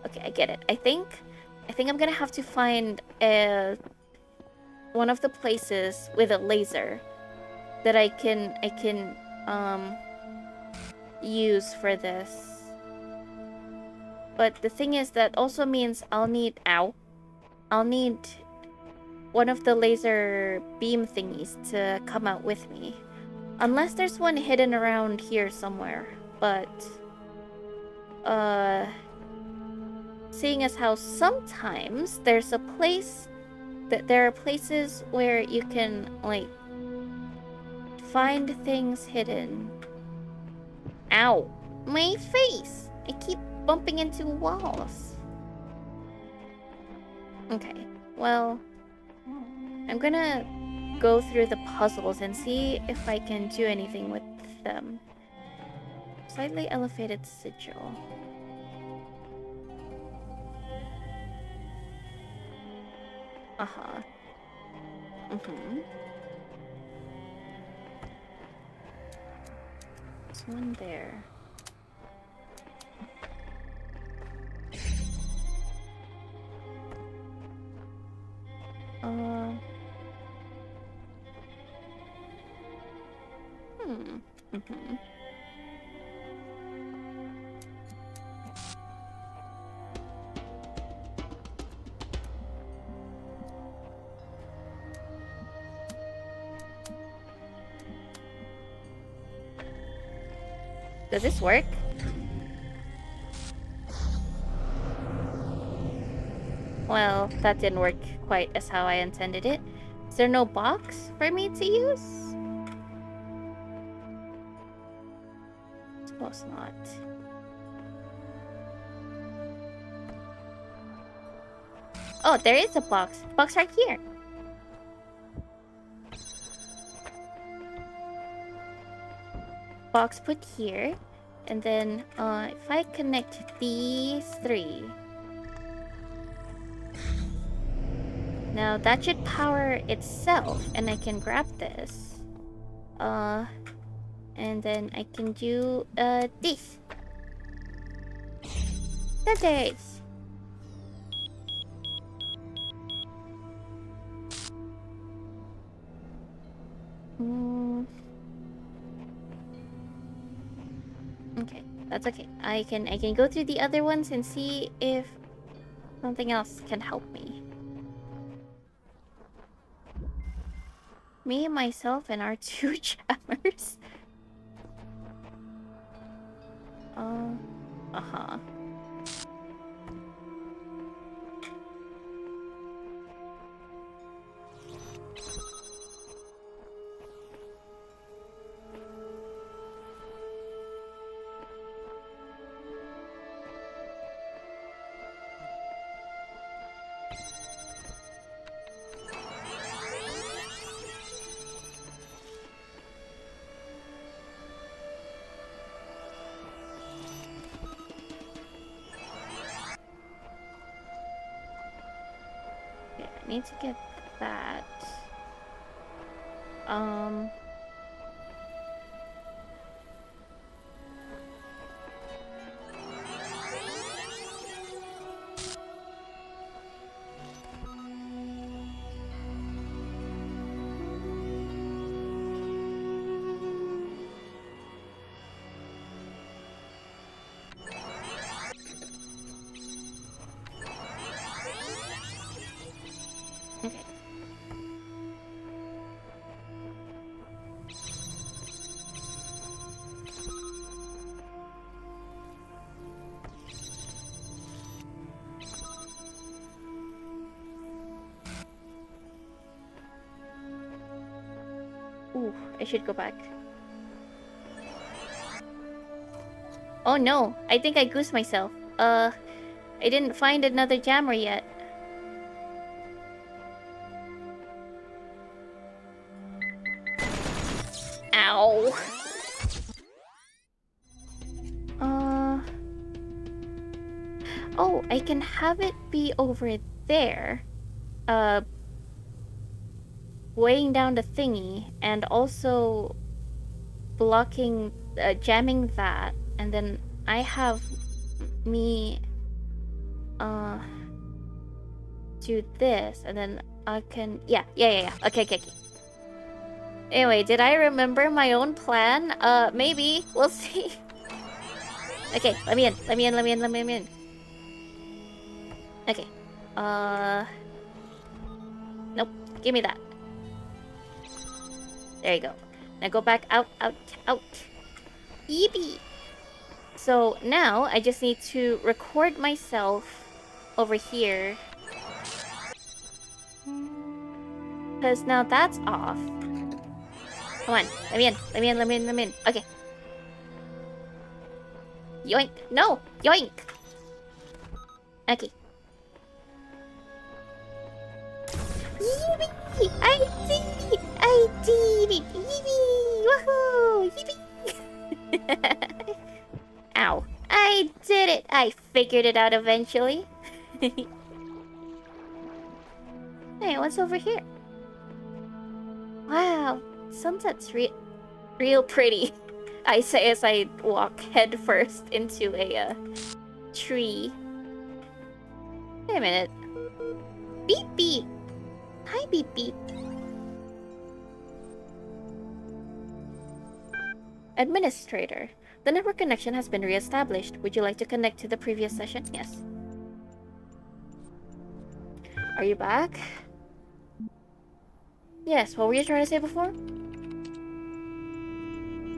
Okay, I get it. I think I'm gonna have to find one of the places with a laser that I can use for this. But the thing is that also means I'll need one of the laser beam thingies to come out with me. Unless there's one hidden around here somewhere. But seeing as how sometimes there's a place that there are places where you can like find things hidden. Ow! My face! I keep bumping into walls. Okay, well, I'm gonna go through the puzzles and see if I can do anything with them. Slightly elevated sigil. There's one there. Does this work? Well, that didn't work quite as how I intended it. Is there no box for me to use? Suppose not. Oh, there is a box. Box right here. Box put here. And then, if I connect these three... Now, that should power itself, and I can grab this. And then I can do, this. That is. Okay, that's okay. I can go through the other ones and see if something else can help me. Me, myself, and our two jammers. Need to get that. Ooh, I should go back. Oh no, I think I goosed myself. I didn't find another jammer yet. Ow. Oh, I can have it be over there. Weighing down the thingy and also blocking, jamming that. And then I have me, do this. And then I can... Yeah. Okay. Anyway, did I remember my own plan? Maybe. We'll see. Okay, let me in. Okay. Nope. Give me that. There you go. Now go back out. Yeepee! So now I just need to record myself over here. Because now that's off. Come on. Let me in. Okay. Yoink. No! Yoink! Okay. Yippee! I did it! Yippee! Woohoo! Yippee! Ow. I did it! I figured it out eventually. Hey, what's over here? Wow. Sunset's real pretty. I say as I walk headfirst into a tree. Wait a minute. Beep beep. Hi, beep beep. Administrator. The network connection has been re-established. Would you like to connect to the previous session? Yes. Are you back? Yes, what were you trying to say before?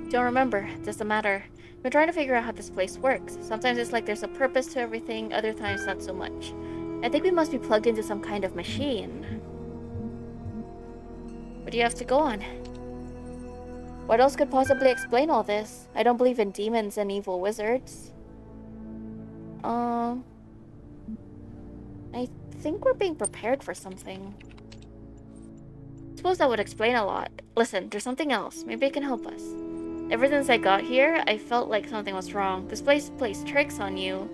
Don't remember. Doesn't matter. We're trying to figure out how this place works. Sometimes it's like there's a purpose to everything, other times not so much. I think we must be plugged into some kind of machine. What do you have to go on? What else could possibly explain all this? I don't believe in demons and evil wizards. I think we're being prepared for something. I suppose that would explain a lot. Listen, there's something else. Maybe it can help us. Ever since I got here, I felt like something was wrong. This place plays tricks on you.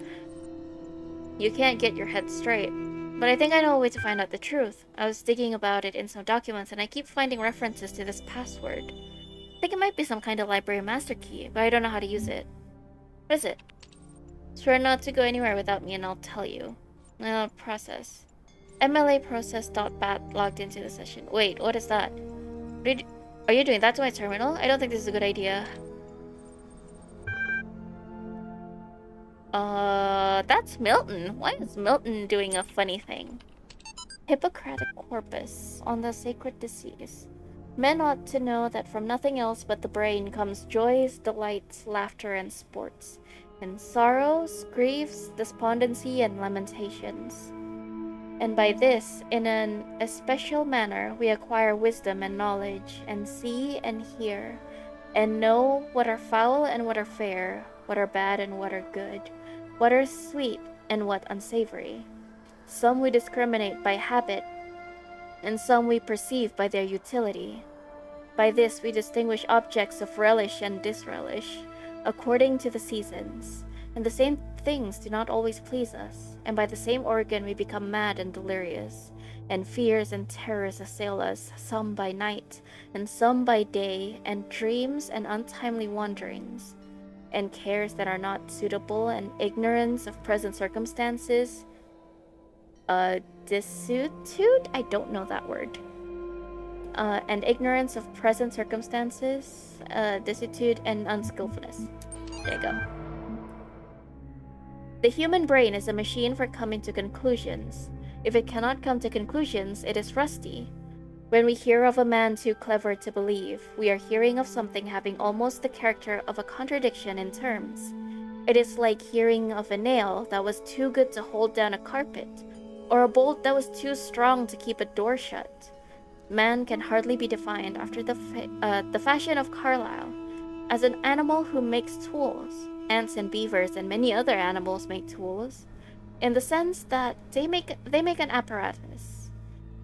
You can't get your head straight. But I think I know a way to find out the truth. I was digging about it in some documents and I keep finding references to this password. I think it might be some kind of library master key, but I don't know how to use it. What is it? Swear not to go anywhere without me and I'll tell you. Process. MLA process.bat logged into the session. Wait, what is that? Are you doing that to my terminal? I don't think this is a good idea. That's Milton. Why is Milton doing a funny thing? Hippocratic corpus on the sacred disease. Men ought to know that from nothing else but the brain comes joys, delights, laughter, and sports, and sorrows, griefs, despondency, and lamentations. And by this, in an especial manner, we acquire wisdom and knowledge, and see and hear, and know what are foul and what are fair, what are bad and what are good, what are sweet and what unsavory. Some we discriminate by habit, and some we perceive by their utility. By this we distinguish objects of relish and disrelish, according to the seasons, and the same things do not always please us, and by the same organ we become mad and delirious, and fears and terrors assail us, some by night, and some by day, and dreams and untimely wanderings, and cares that are not suitable, and ignorance of present circumstances, desuetude? I don't know that word. And ignorance of present circumstances, desuetude, and unskillfulness. There you go. The human brain is a machine for coming to conclusions. If it cannot come to conclusions, it is rusty. When we hear of a man too clever to believe, we are hearing of something having almost the character of a contradiction in terms. It is like hearing of a nail that was too good to hold down a carpet, or a bolt that was too strong to keep a door shut. man can hardly be defined after the fashion of Carlyle as an animal who makes tools. Ants and beavers and many other animals make tools, in the sense that they make an apparatus.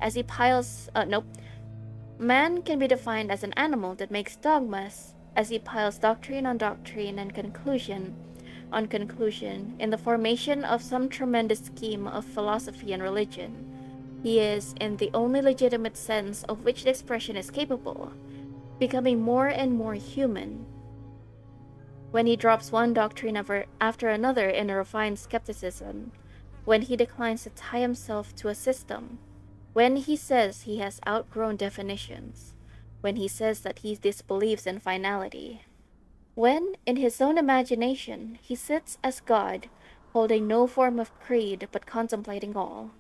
As he piles, nope. Man can be defined as an animal that makes dogmas, as he piles doctrine on doctrine and conclusion on conclusion in the formation of some tremendous scheme of philosophy and religion. He is, in the only legitimate sense of which the expression is capable, becoming more and more human. When he drops one doctrine after another in a refined skepticism, when he declines to tie himself to a system, when he says he has outgrown definitions, when he says that he disbelieves in finality, when, in his own imagination, he sits as God, holding no form of creed but contemplating all,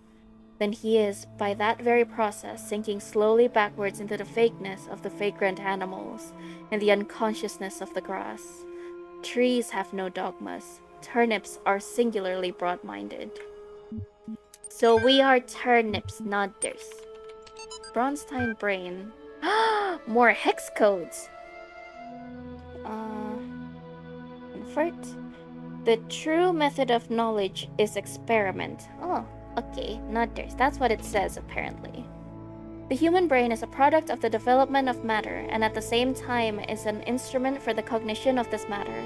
then he is, by that very process, sinking slowly backwards into the fakeness of the vagrant animals and the unconsciousness of the grass. Trees have no dogmas. Turnips are singularly broad-minded. So we are turnips, not theirs. Bronstein brain. More hex codes. Convert. The true method of knowledge is experiment. Oh, okay, not theirs. That's what it says, apparently. The human brain is a product of the development of matter, and at the same time is an instrument for the cognition of this matter.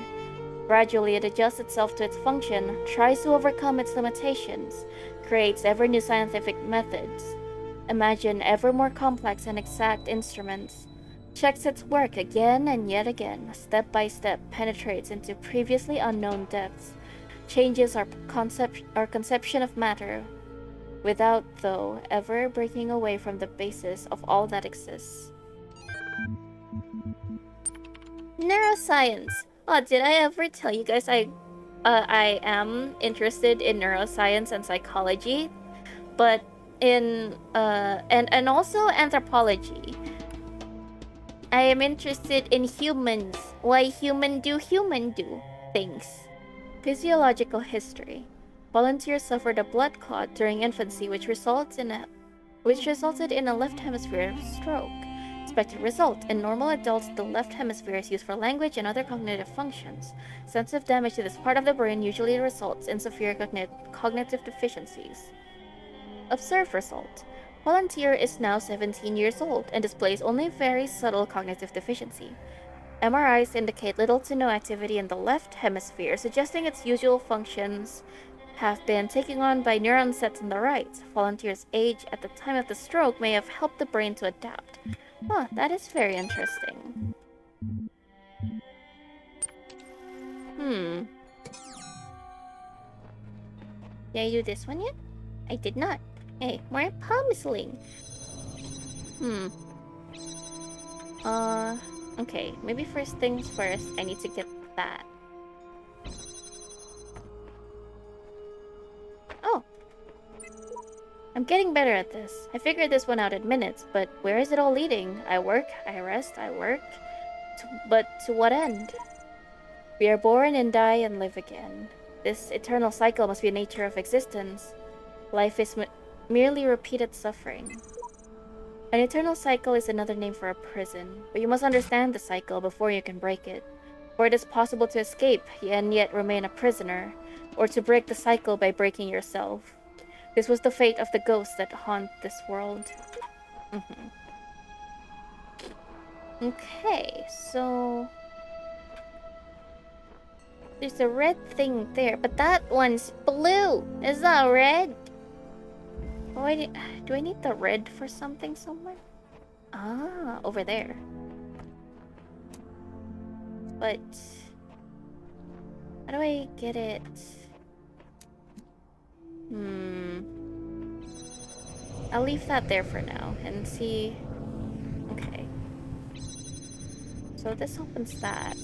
Gradually, it adjusts itself to its function, tries to overcome its limitations, creates ever new scientific methods, imagine ever more complex and exact instruments, checks its work again and yet again, step by step penetrates into previously unknown depths, changes our conception of matter, without, though, ever breaking away from the basis of all that exists. Neuroscience. Oh, did I ever tell you guys I am interested in neuroscience and psychology, but in and also anthropology. I am interested in humans. Why human do things. Physiological history. Volunteers suffered a blood clot during infancy, which resulted in a left hemisphere stroke. Expected result: in normal adults, the left hemisphere is used for language and other cognitive functions. Sensitive damage to this part of the brain usually results in severe cognitive deficiencies. Observed result: volunteer is now 17 years old and displays only very subtle cognitive deficiency. MRIs indicate little to no activity in the left hemisphere, suggesting its usual functions have been taken on by neuron sets in the right. Volunteer's age at the time of the stroke may have helped the brain to adapt. Huh, that is very interesting. Did I do this one yet? I did not. Hey, more puzzling. Okay, maybe first things first, I need to get that. Oh! I'm getting better at this. I figured this one out in minutes, but where is it all leading? I work, I rest, I work. But to what end? We are born and die and live again. This eternal cycle must be the nature of existence. Life is merely repeated suffering. An eternal cycle is another name for a prison, but you must understand the cycle before you can break it. For it is possible to escape and yet remain a prisoner, or to break the cycle by breaking yourself. This was the fate of the ghosts that haunt this world. Okay, so there's a red thing there, but that one's blue. Is that red? Oh, do I need the red for something somewhere? Ah, over there. But how do I get it? I'll leave that there for now and see. Okay. So this opens that.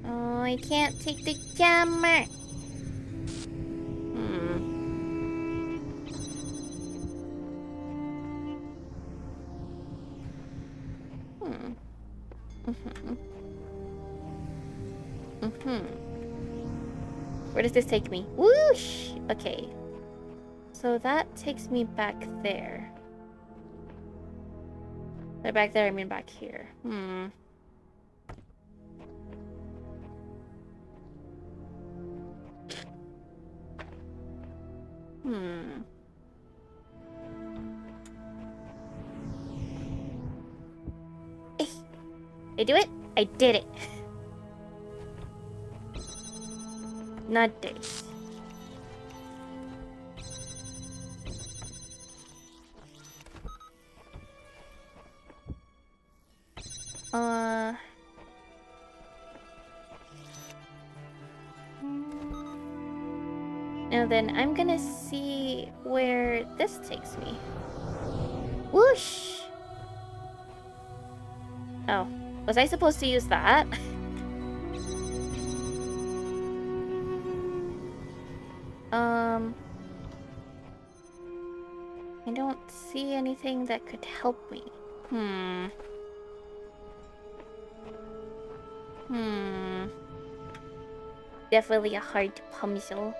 Oh, I can't take the camera. Where does this take me? Whoosh! Okay. So that takes me back there. By back there, I mean back here. I do it? I did it. Not this. Now then, I'm gonna see where this takes me. Whoosh! Oh, was I supposed to use that? I don't see anything that could help me. Definitely a hard puzzle.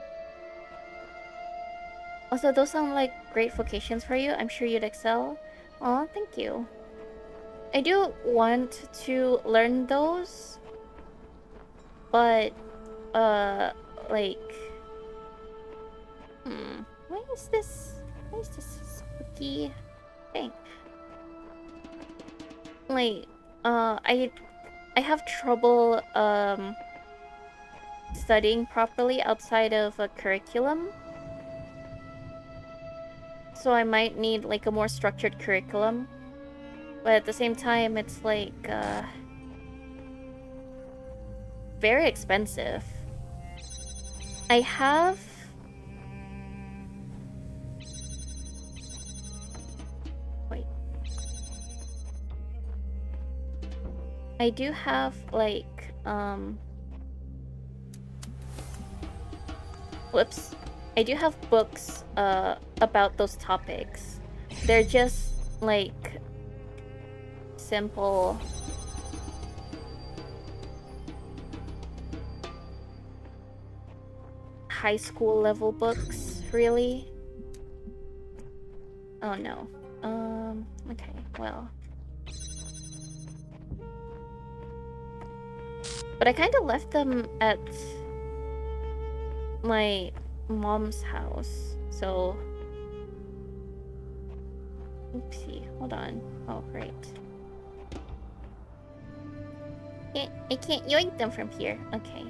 Also, those sound like great vocations for you. I'm sure you'd excel. Aw, thank you. I do want to learn those, but, like... Why is this spooky thing? Like, I have trouble, studying properly outside of a curriculum. So I might need, like, a more structured curriculum. But at the same time, it's, like, very expensive. I have... Wait. I do have, like, whoops. I do have books, about those topics. They're just, like, simple... high school level books, really. Oh no. Okay, well. But I kind of left them at my mom's house, so... Oopsie, hold on. Oh, right. I can't yoink them from here. Okay.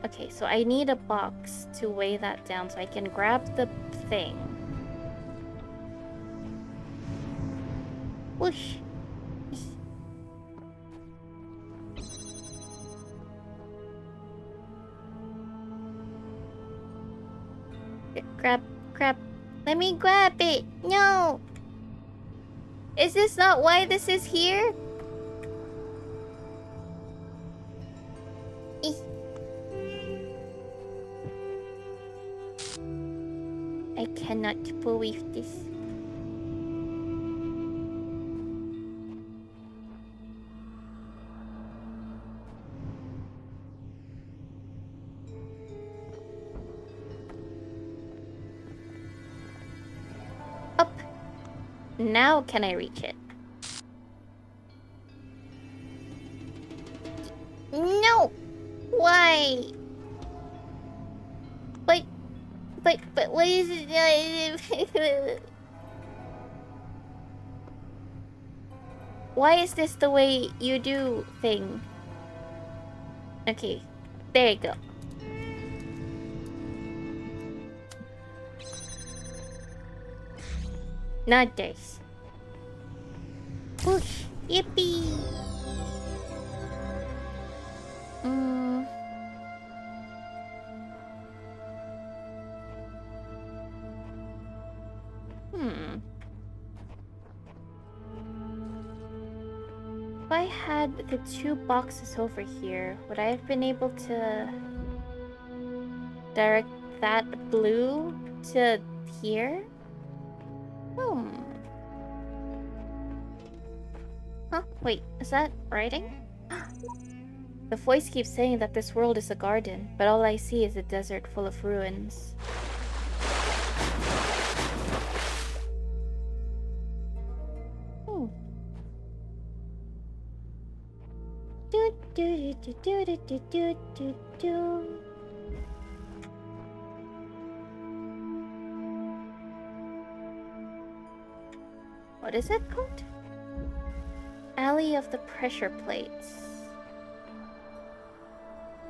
Okay, so I need a box to weigh that down so I can grab the thing. Whoosh. Grab. Let me grab it. No. Is this not why this is here? I cannot believe this. Up. Now can I reach it? No! Why? But what is it? Why is this the way you do thing? Okay, there you go. Not this. Whoosh! Yippee! If I had the two boxes over here, would I have been able to direct that blue to here? Huh? Wait, is that writing? The voice keeps saying that this world is a garden, but all I see is a desert full of ruins. What is it called? Alley of the Pressure Plates.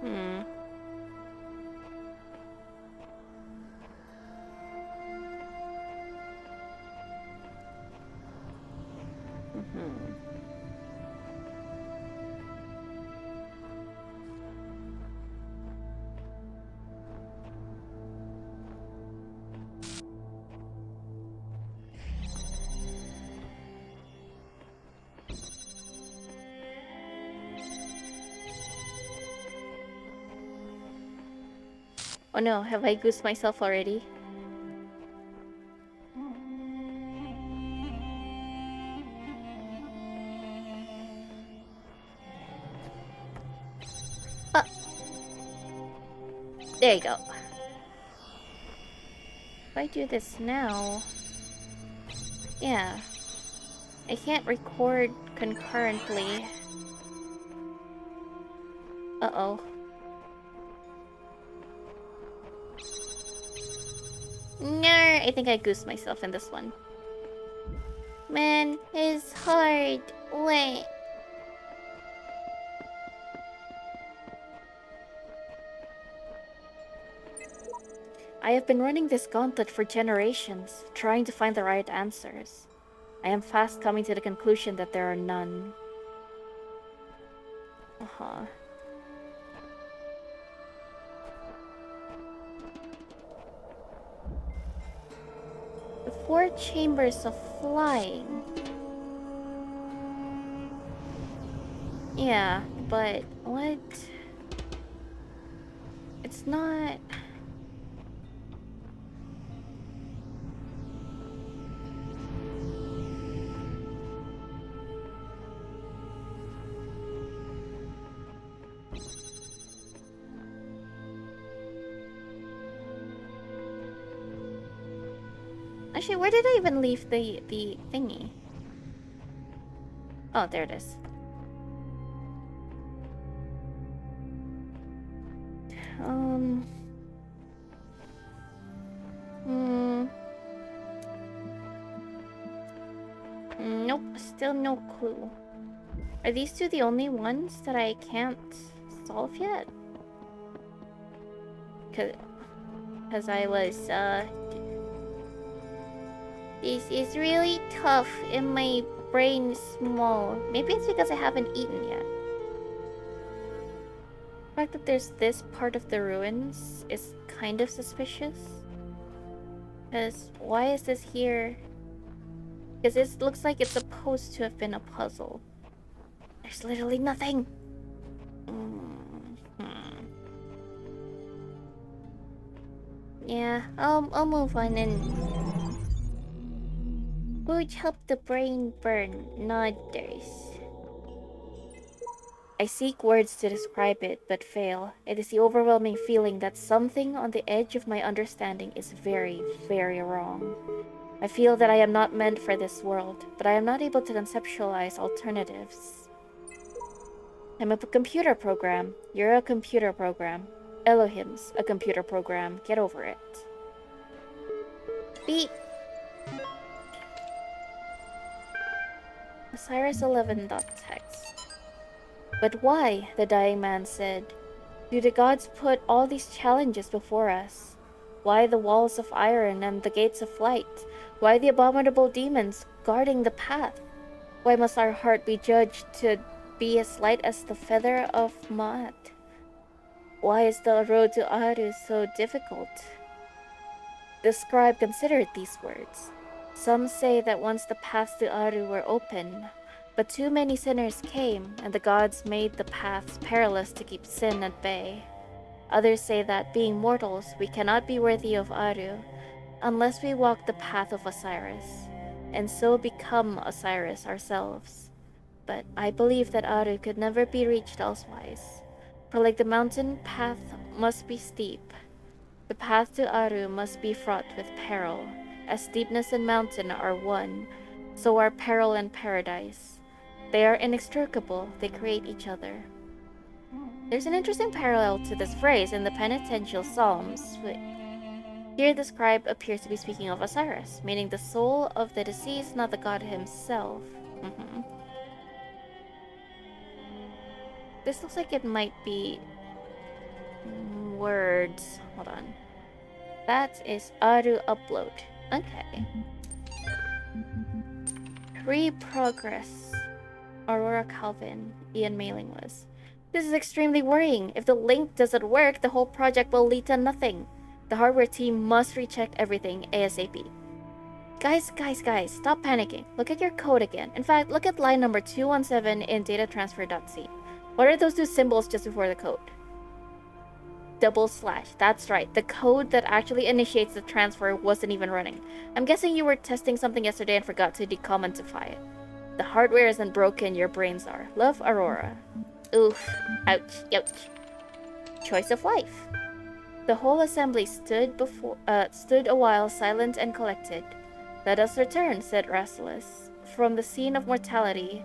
Hmm. Oh no, have I goosed myself already? There you go. If I do this now... Yeah. I can't record concurrently. Uh-oh. No, I think I goosed myself in this one. Man, it's hard. Wait. I have been running this gauntlet for generations, trying to find the right answers. I am fast coming to the conclusion that there are none. Uh-huh. The 4 chambers of flying. Yeah, but what? It's not... Actually, where did I even leave the thingy? Oh, there it is. Nope, still no clue. Are these two the only ones that I can't solve yet? Cause I was, This is really tough and my brain is small. Maybe it's because I haven't eaten yet. The fact that there's this part of the ruins is kind of suspicious. Because why is this here? Because it looks like it's supposed to have been a puzzle. There's literally nothing. Yeah, I'll move on and... Food help the brain burn, not thirst. I seek words to describe it, but fail. It is the overwhelming feeling that something on the edge of my understanding is very, very wrong. I feel that I am not meant for this world, but I am not able to conceptualize alternatives. I'm a computer program. You're a computer program. Elohim's a computer program. Get over it. Beep. Osiris 11.text. But why, the dying man said, do the gods put all these challenges before us? Why the walls of iron and the gates of light? Why the abominable demons guarding the path? Why must our heart be judged to be as light as the feather of Ma'at? Why is the road to Aru so difficult? The scribe considered these words. Some say that once the paths to Aru were open, but too many sinners came, and the gods made the paths perilous to keep sin at bay. Others say that, being mortals, we cannot be worthy of Aru, unless we walk the path of Osiris, and so become Osiris ourselves. But I believe that Aru could never be reached elsewise, for like the mountain path must be steep, the path to Aru must be fraught with peril. As steepness and mountain are one, so are peril and paradise. They are inextricable, they create each other. There's an interesting parallel to this phrase in the penitential psalms. Here the scribe appears to be speaking of Osiris, meaning the soul of the deceased, not the god himself. This looks like it might be words. Hold on. That is Aru upload. Okay. Pre-progress. Aurora Calvin, Ian mailing list. This is extremely worrying. If the link doesn't work, the whole project will lead to nothing. The hardware team must recheck everything ASAP. Guys, stop panicking. Look at your code again. In fact, look at line number 217 in datatransfer.c. What are those two symbols just before the code? /. That's right. The code that actually initiates the transfer wasn't even running. I'm guessing you were testing something yesterday and forgot to decommentify it. The hardware isn't broken, your brains are. Love, Aurora. Oof. Ouch. Ouch. Choice of life. The whole assembly stood a while silent and collected. Let us return, said Rassilus. From the scene of mortality,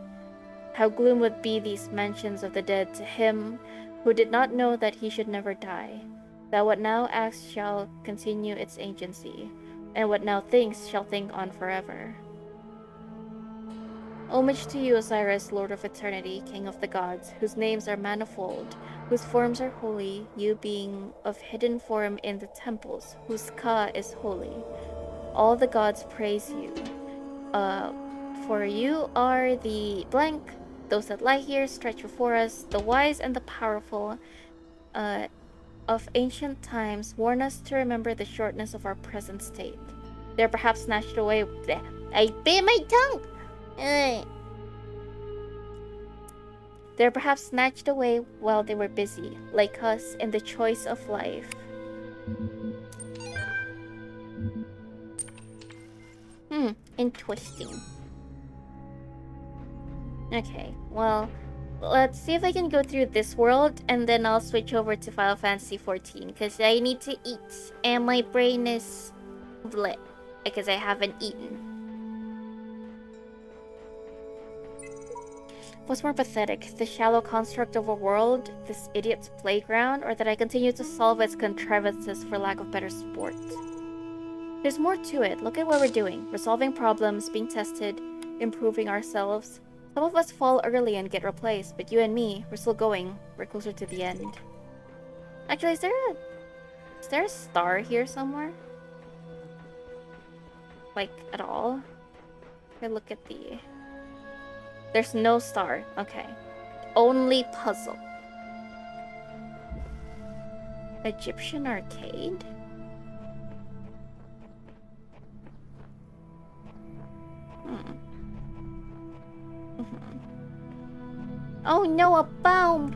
how gloom would be these mentions of the dead to him who did not know that he should never die. That what now acts shall continue its agency, and what now thinks shall think on forever. Homage to you, Osiris, Lord of Eternity, King of the Gods, whose names are manifold, whose forms are holy, you being of hidden form in the temples, whose Ka is holy. All the gods praise you. For you are the blank, those that lie here stretch before us, the wise and the powerful of ancient times warn us to remember the shortness of our present state. They're perhaps snatched away. I bit my tongue! They're perhaps snatched away while they were busy, like us in the choice of life. Interesting. Okay, well, let's see if I can go through this world, and then I'll switch over to Final Fantasy XIV, because I need to eat, and my brain is lit, because I haven't eaten. What's more pathetic, the shallow construct of a world, this idiot's playground, or that I continue to solve its contrivances for lack of better sport? There's more to it. Look at what we're doing. Resolving problems, being tested, improving ourselves. Some of us fall early and get replaced, but you and me, we're still going. We're closer to the end. Actually, is there a star here somewhere? Like, at all? Okay, look at the... There's no star. Okay. Only puzzle. Egyptian arcade? Oh no, a bomb!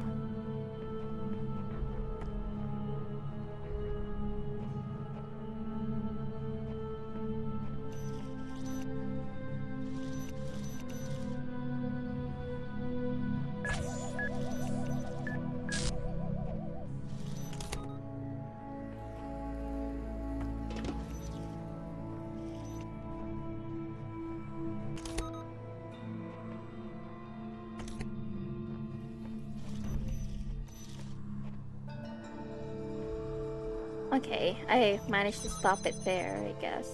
Okay, I managed to stop it there, I guess.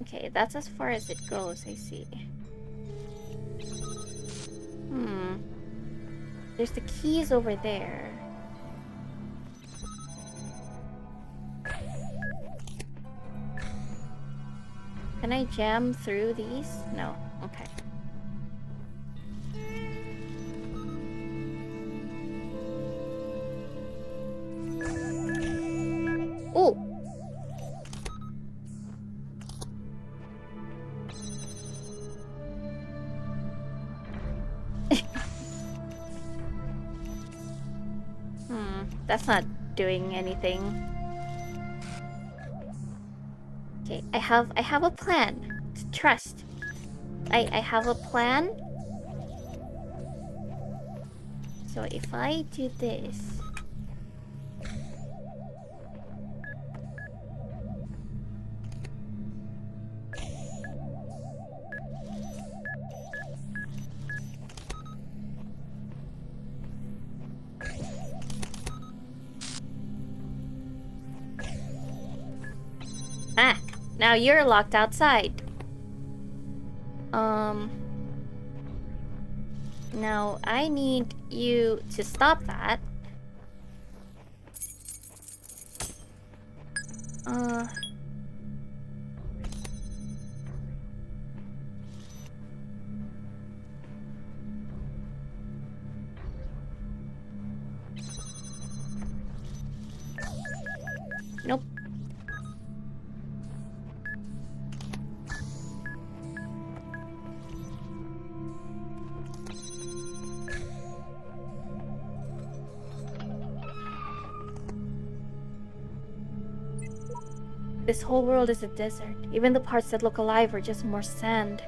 Okay, that's as far as it goes, I see. There's the keys over there. Can I jam through these? No. Okay. Oh! That's not doing anything. Okay, I have a plan. Trust. I have a plan. So if I do this. Ah, now you're locked outside. Now I need you to stop that. Nope. This whole world is a desert. Even the parts that look alive are just more sand.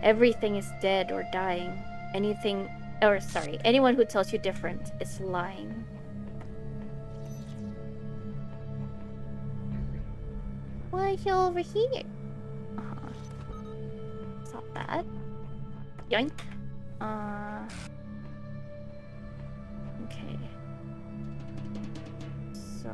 Everything is dead or dying. Anyone who tells you different is lying. Why are you over here? Stop that. Yoink. Okay. So...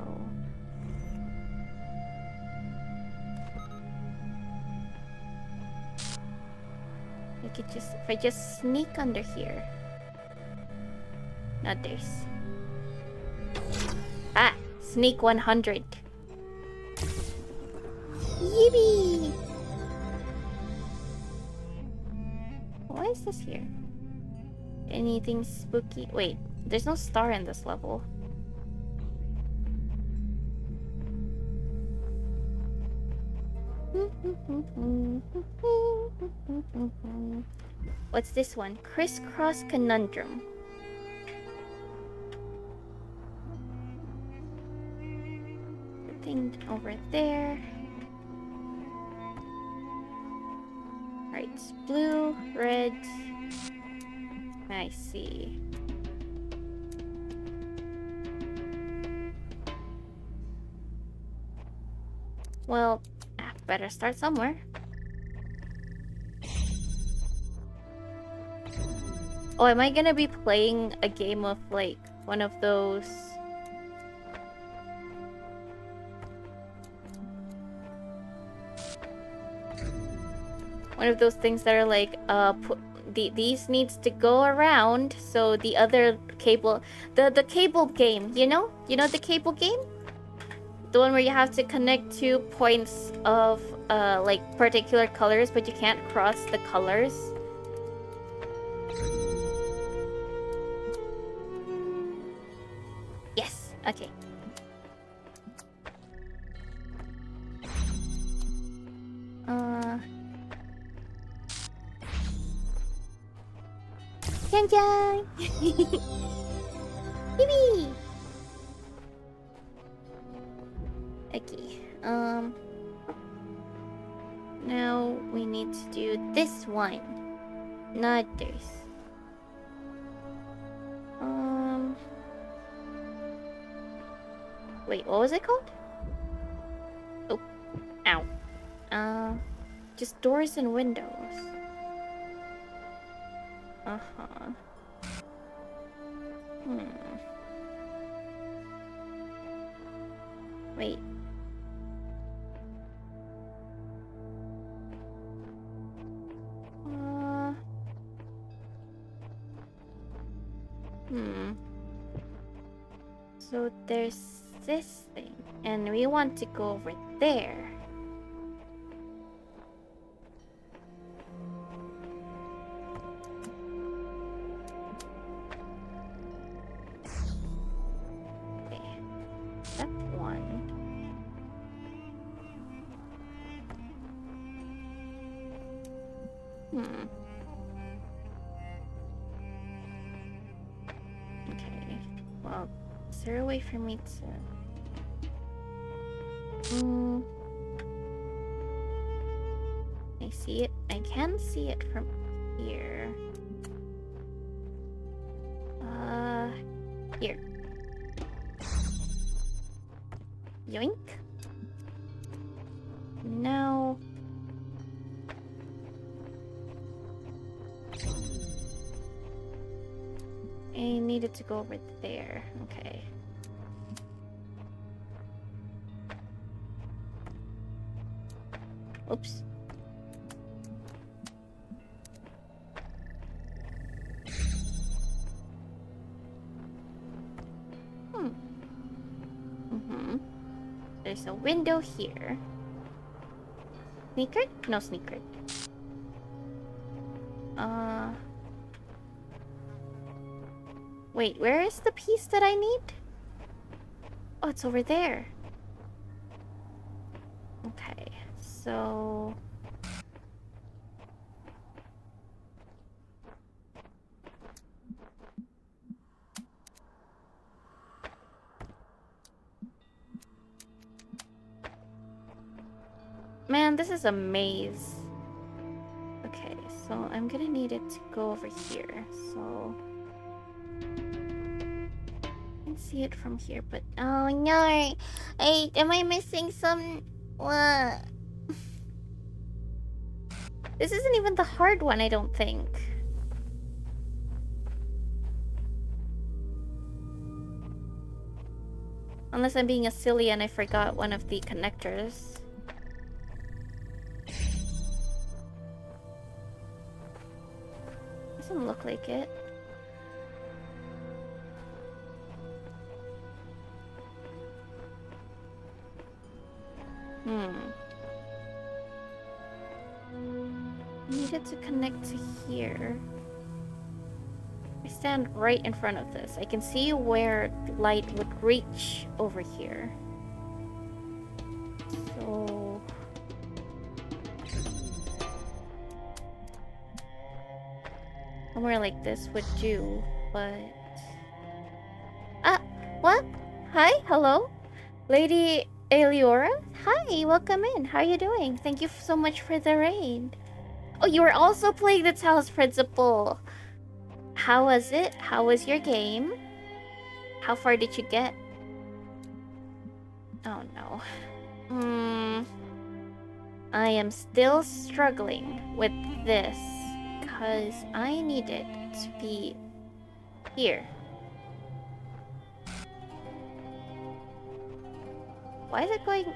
if I just sneak under here. Not this. Ah! Sneak 100. Yippee! Why is this here? Anything spooky? Wait, there's no star in this level. What's this one? Crisscross Conundrum. The thing over there. Alright, it's blue, red. I see. Well, better start somewhere. Oh, am I gonna be playing a game of, like, one of those... one of those things that are like, these needs to go around, so the other cable... The cable game, you know? You know the cable game? The one where you have to connect 2 points of, like, particular colors, but you can't cross the colors. Yes, okay. Jan-jan! Yippee! Okay, now we need to do this one, not this. Wait, what was it called? Oh, ow. Just doors and windows. Wait. So there's this thing, and we want to go over there. Okay, that's one. Okay, well, Is there a way for me to... I see it. I can see it from here. Here. Yoink. Now... I needed to go over there. Okay. Oops. There's a window here. Sneaker? No sneaker. Wait, where is the piece that I need? Oh, it's over there. Okay, so... Man, this is a maze. Okay, so I'm gonna need it to go over here, so... I can see it from here, but... Oh no! Am I missing some... What? This isn't even the hard one, I don't think. Unless I'm being a silly and I forgot one of the connectors. Doesn't look like it. Needed to connect to here. I stand right in front of this. I can see where light would reach over here. So... somewhere like this would do, but... Ah! What? Hi? Hello? Lady Eliora? Hi, welcome in. How are you doing? Thank you so much for the raid. Oh, you were also playing the Talos Principle. How was it? How was your game? How far did you get? Oh no. I am still struggling with this because I need it to be here. Why is it going...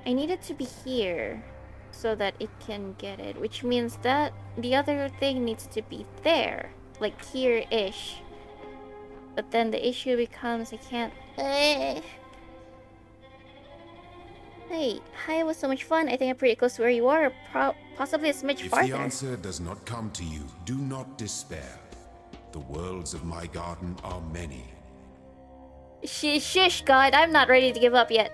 I need it to be here so that it can get it, which means that the other thing needs to be there, like here-ish. But then the issue becomes I can't... Hey, hi, it was so much fun. I think I'm pretty close to where you are, possibly it's much farther. If the answer does not come to you, do not despair. The worlds of my garden are many. Shush, God, I'm not ready to give up yet.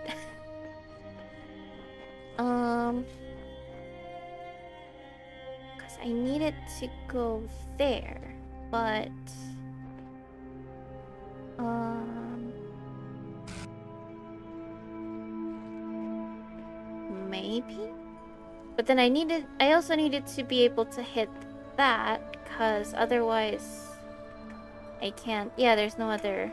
Because I need it to go there, but... maybe? But then I also needed to be able to hit that, because otherwise I can't... Yeah, there's no other...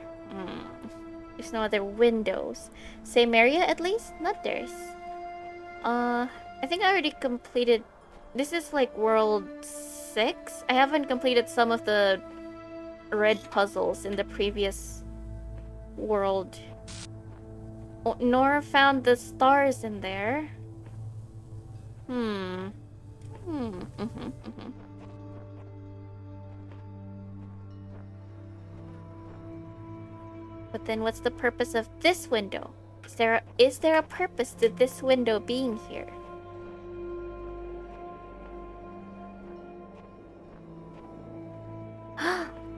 there's no other windows. Same area at least? Not theirs. I think I already completed... This is like world 6? I haven't completed some of the red puzzles in the previous world. Oh, nor found the stars in there. But then what's the purpose of this window? Is there a purpose to this window being here?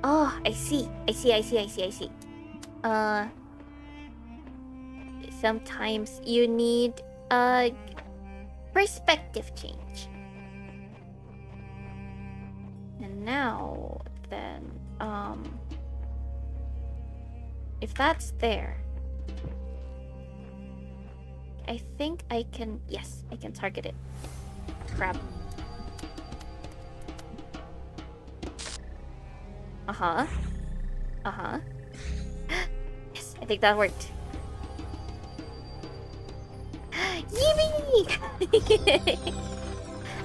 Oh, I see. Sometimes you need a perspective change. now, then, if that's there, I think I can, yes, I can target it. Grab. Uh-huh. Uh-huh. Yes, I think that worked. Yippee!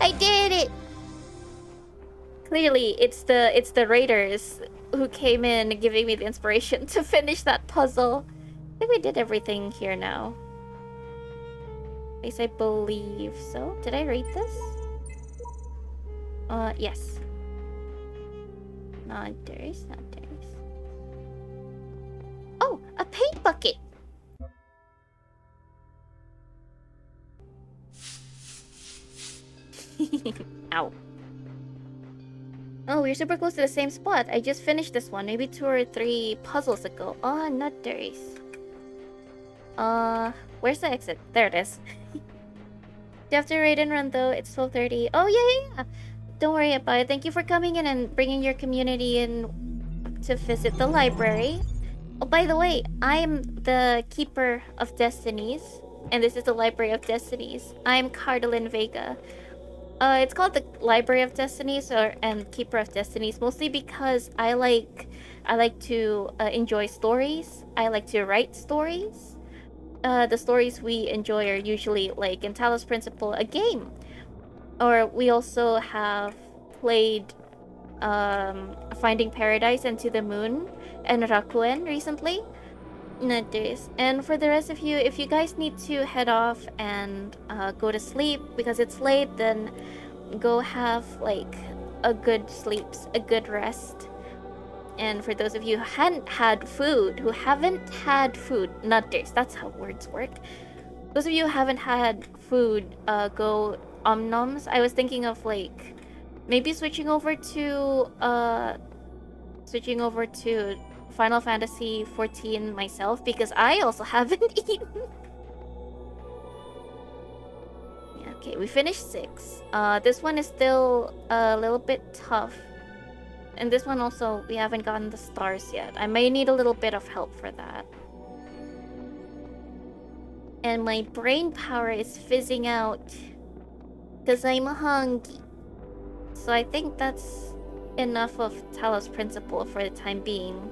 I did it! Clearly, it's the raiders who came in giving me the inspiration to finish that puzzle. I think we did everything here now. At least I believe so. Did I rate this? Yes. Not theirs, not theirs. Oh, a paint bucket! Ow. Oh, we're super close to the same spot. I just finished this one, maybe 2 or 3 puzzles ago. Oh, not theirs. Where's the exit? There it is. Do you have to raid and run though? It's 12:30. Oh, yeah. Don't worry about it. Thank you for coming in and bringing your community in to visit the library. Oh, by the way, I'm the Keeper of Destinies, and this is the Library of Destinies. I'm Cardalyn Vega. It's called the Library of Destinies and Keeper of Destinies mostly because I like to enjoy stories. I like to write stories. The stories we enjoy are usually like in Talos Principle, a game. Or we also have played Finding Paradise and To the Moon and Rakuen recently. Nice. And for the rest of you, if you guys need to head off and go to sleep because it's late, then go have like a good sleeps, a good rest. And for those of you who haven't had food, nutters, that's how words work. Those of you who haven't had food, go omnoms. I was thinking of like maybe switching over to Final Fantasy 14 myself because I also haven't eaten. Yeah, okay, we finished 6. This one is still a little bit tough. And this one also, we haven't gotten the stars yet. I may need a little bit of help for that. And my brain power is fizzing out because I'm hungry. So I think that's enough of Talos Principle for the time being.